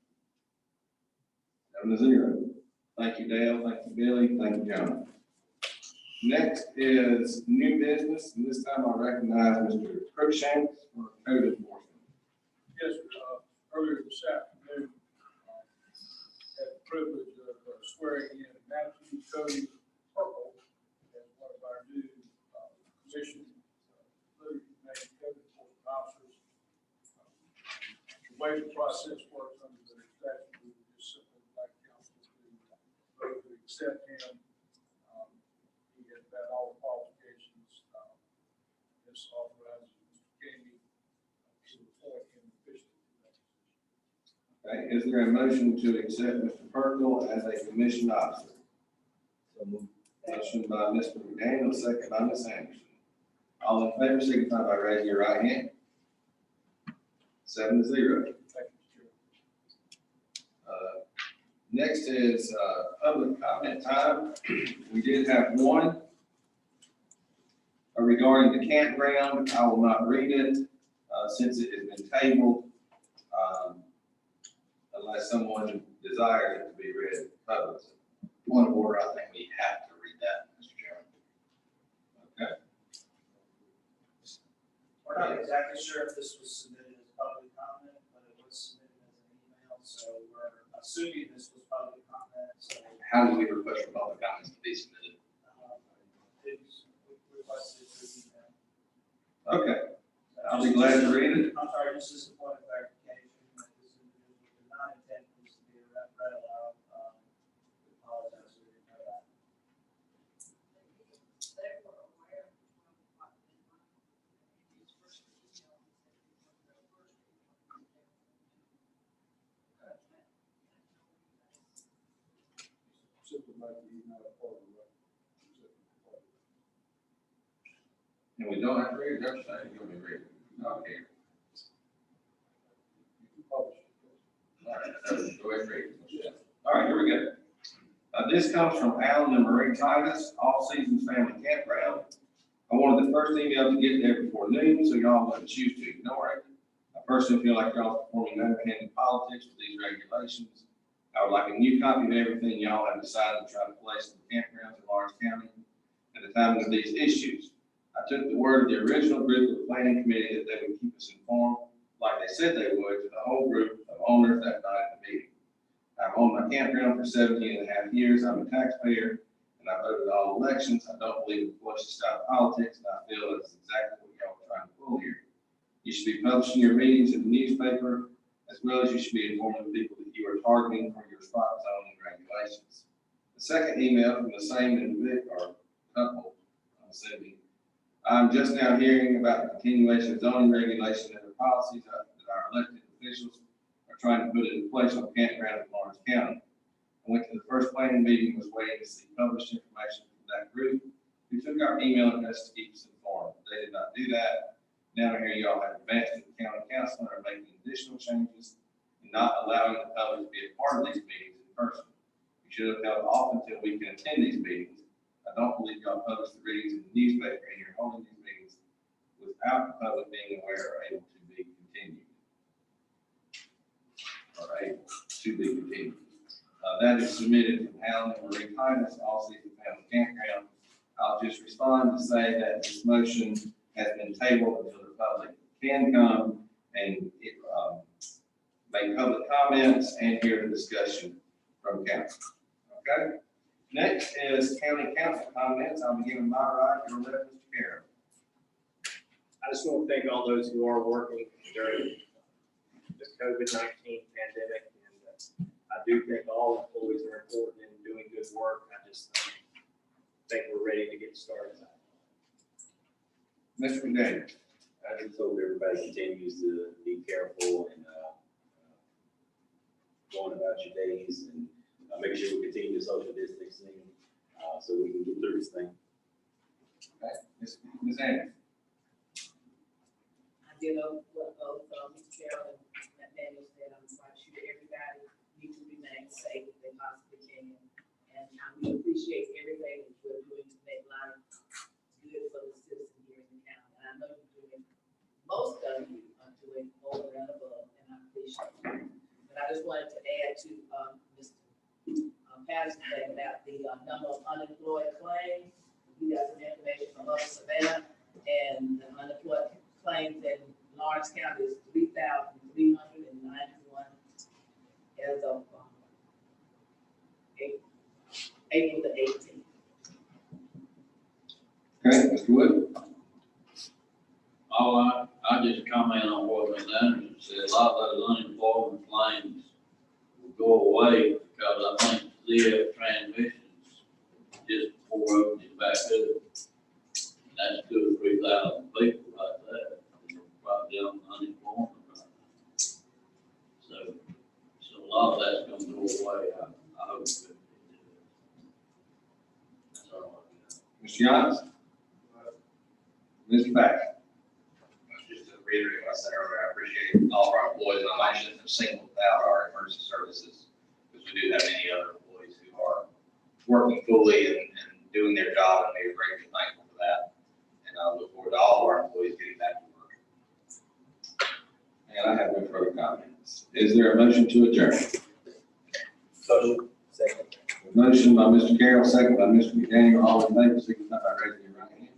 7-0. Thank you, Dale. Thank you, Billy. Thank you, John. Next is new business, and this time I recognize Mr. Cruikshanks for code enforcement. Yes, sir. Earlier this afternoon, had the privilege of swearing in Matthew Cody Purple as one of our new commission, code enforcement officers. The way the process works under the statute, we would just simply like council to vote to accept him. He has met all the qualifications. This authorizes Mr. King to appoint him officially to that position. Okay, is there a motion to accept Mr. Purple as a commissioned officer? Motion by Mr. McDaniel, second by Ms. Anderson. All in favor, signify by raising your right hand. 7-0. Thank you, Mr. Chairman. Next is public comment time. We did have one regarding the campground. I will not read it since it has been tabled, unless someone desires it to be read publicly. Point of order, I think we have to read that, Mr. Chairman. Okay. We're not exactly sure if this was submitted as public comment, but it was submitted as an email, so we're assuming this was public comment, so. How do we request for public comments to be submitted? It's requested through email. Okay, I'll be glad to read it. I'm sorry, this is a point of clarification, that this individual did not intend this to be read aloud. We apologize, we didn't know that. Simply make the email part of the record. And we don't have to read it, that's fine, you're gonna be reading. Okay. You can publish it. All right, so go ahead and read it. All right, here we go. This comes from Alan and Marie Titus, All Seasons Family Campground. I wanted the first email to get there before noon, so y'all wouldn't choose to ignore it. I personally feel like y'all are performing underhanded politics with these regulations. I would like a new copy of everything y'all have decided to try to place in the campgrounds in Lawrence County at the time of these issues. I took the word of the original group of the planning committee that they would keep us informed, like they said they would, to the whole group of owners that night at the meeting. I've owned my campground for 17 and a half years. I'm a taxpayer, and I voted all elections. I don't believe in flushing style politics, and I feel that's exactly what y'all are trying to pull here. You should be publishing your meetings in the newspaper, as well as you should be informing the people that you are targeting for your spot zoning regulations. The second email from the same individual or couple, I'm assuming, I'm just now hearing about the continuation of zoning regulation and the policies that our elected officials are trying to put into place on campground in Lawrence County. I went to the first planning meeting, was waiting to see published information from that group, who took our email address to keep us informed. They did not do that. Now I hear y'all have advanced to the county council and are making additional changes and not allowing the public to be a part of these meetings in person. You should have held off until we can attend these meetings. I don't believe y'all publish the readings in the newspaper, and you're holding these meetings without the public being aware or able to be continued. Or able to be continued. That is submitted from Allen and Marie Titus, all season family campground. I'll just respond to say that this motion has been tabled until the public can come and make public comments and hear the discussion from council. Okay? Next is county council comments. I'll begin with my right, your left, Mr. Carroll. I just want to thank all those who are working during the COVID-19 pandemic. And I do think all employees are important in doing good work. I just think we're ready to get started. Mr. McDaniel. I just hope everybody continues to be careful and going about your days and make sure we continue the social distancing so we can get through this thing. Okay. Ms. Anderson. I did know what both Mr. Carroll and Daniel said. I'm quite sure everybody needs to remain safe if they possibly can. And we appreciate everything that you're doing to make life good for the citizens here in the county. And I know you're doing, most of you are doing over and above, and I appreciate it. But I just wanted to add to Mr. Patterson thing about the number of unemployed claims. We got some information from Upper Savannah, and the unemployed claims in Lawrence County is 3,391 as of April the 18th. Okay, Mr. Wood. I just comment on what Ms. Anderson said. A lot of those unemployment claims will go away because I think ZF transmissions just before opening back up. That's 2,000 or 3,000 people right there, probably on unemployment right now. So a lot of that's gonna go away. I hope it. That's all I got. Mr. Johnson. Mr. Paxton. Just to reiterate what I said earlier, I appreciate all of our employees, and I shouldn't have singled out our emergency services, because we do have many other employees who are working fully and doing their job, and we are grateful and thankful for that. And I look forward to all of our employees getting back to work. And I have no further comments. Is there a motion to adjourn? Second. Motion by Mr. Carroll, second by Mr. McDaniel. All in favor, signify by raising your right hand.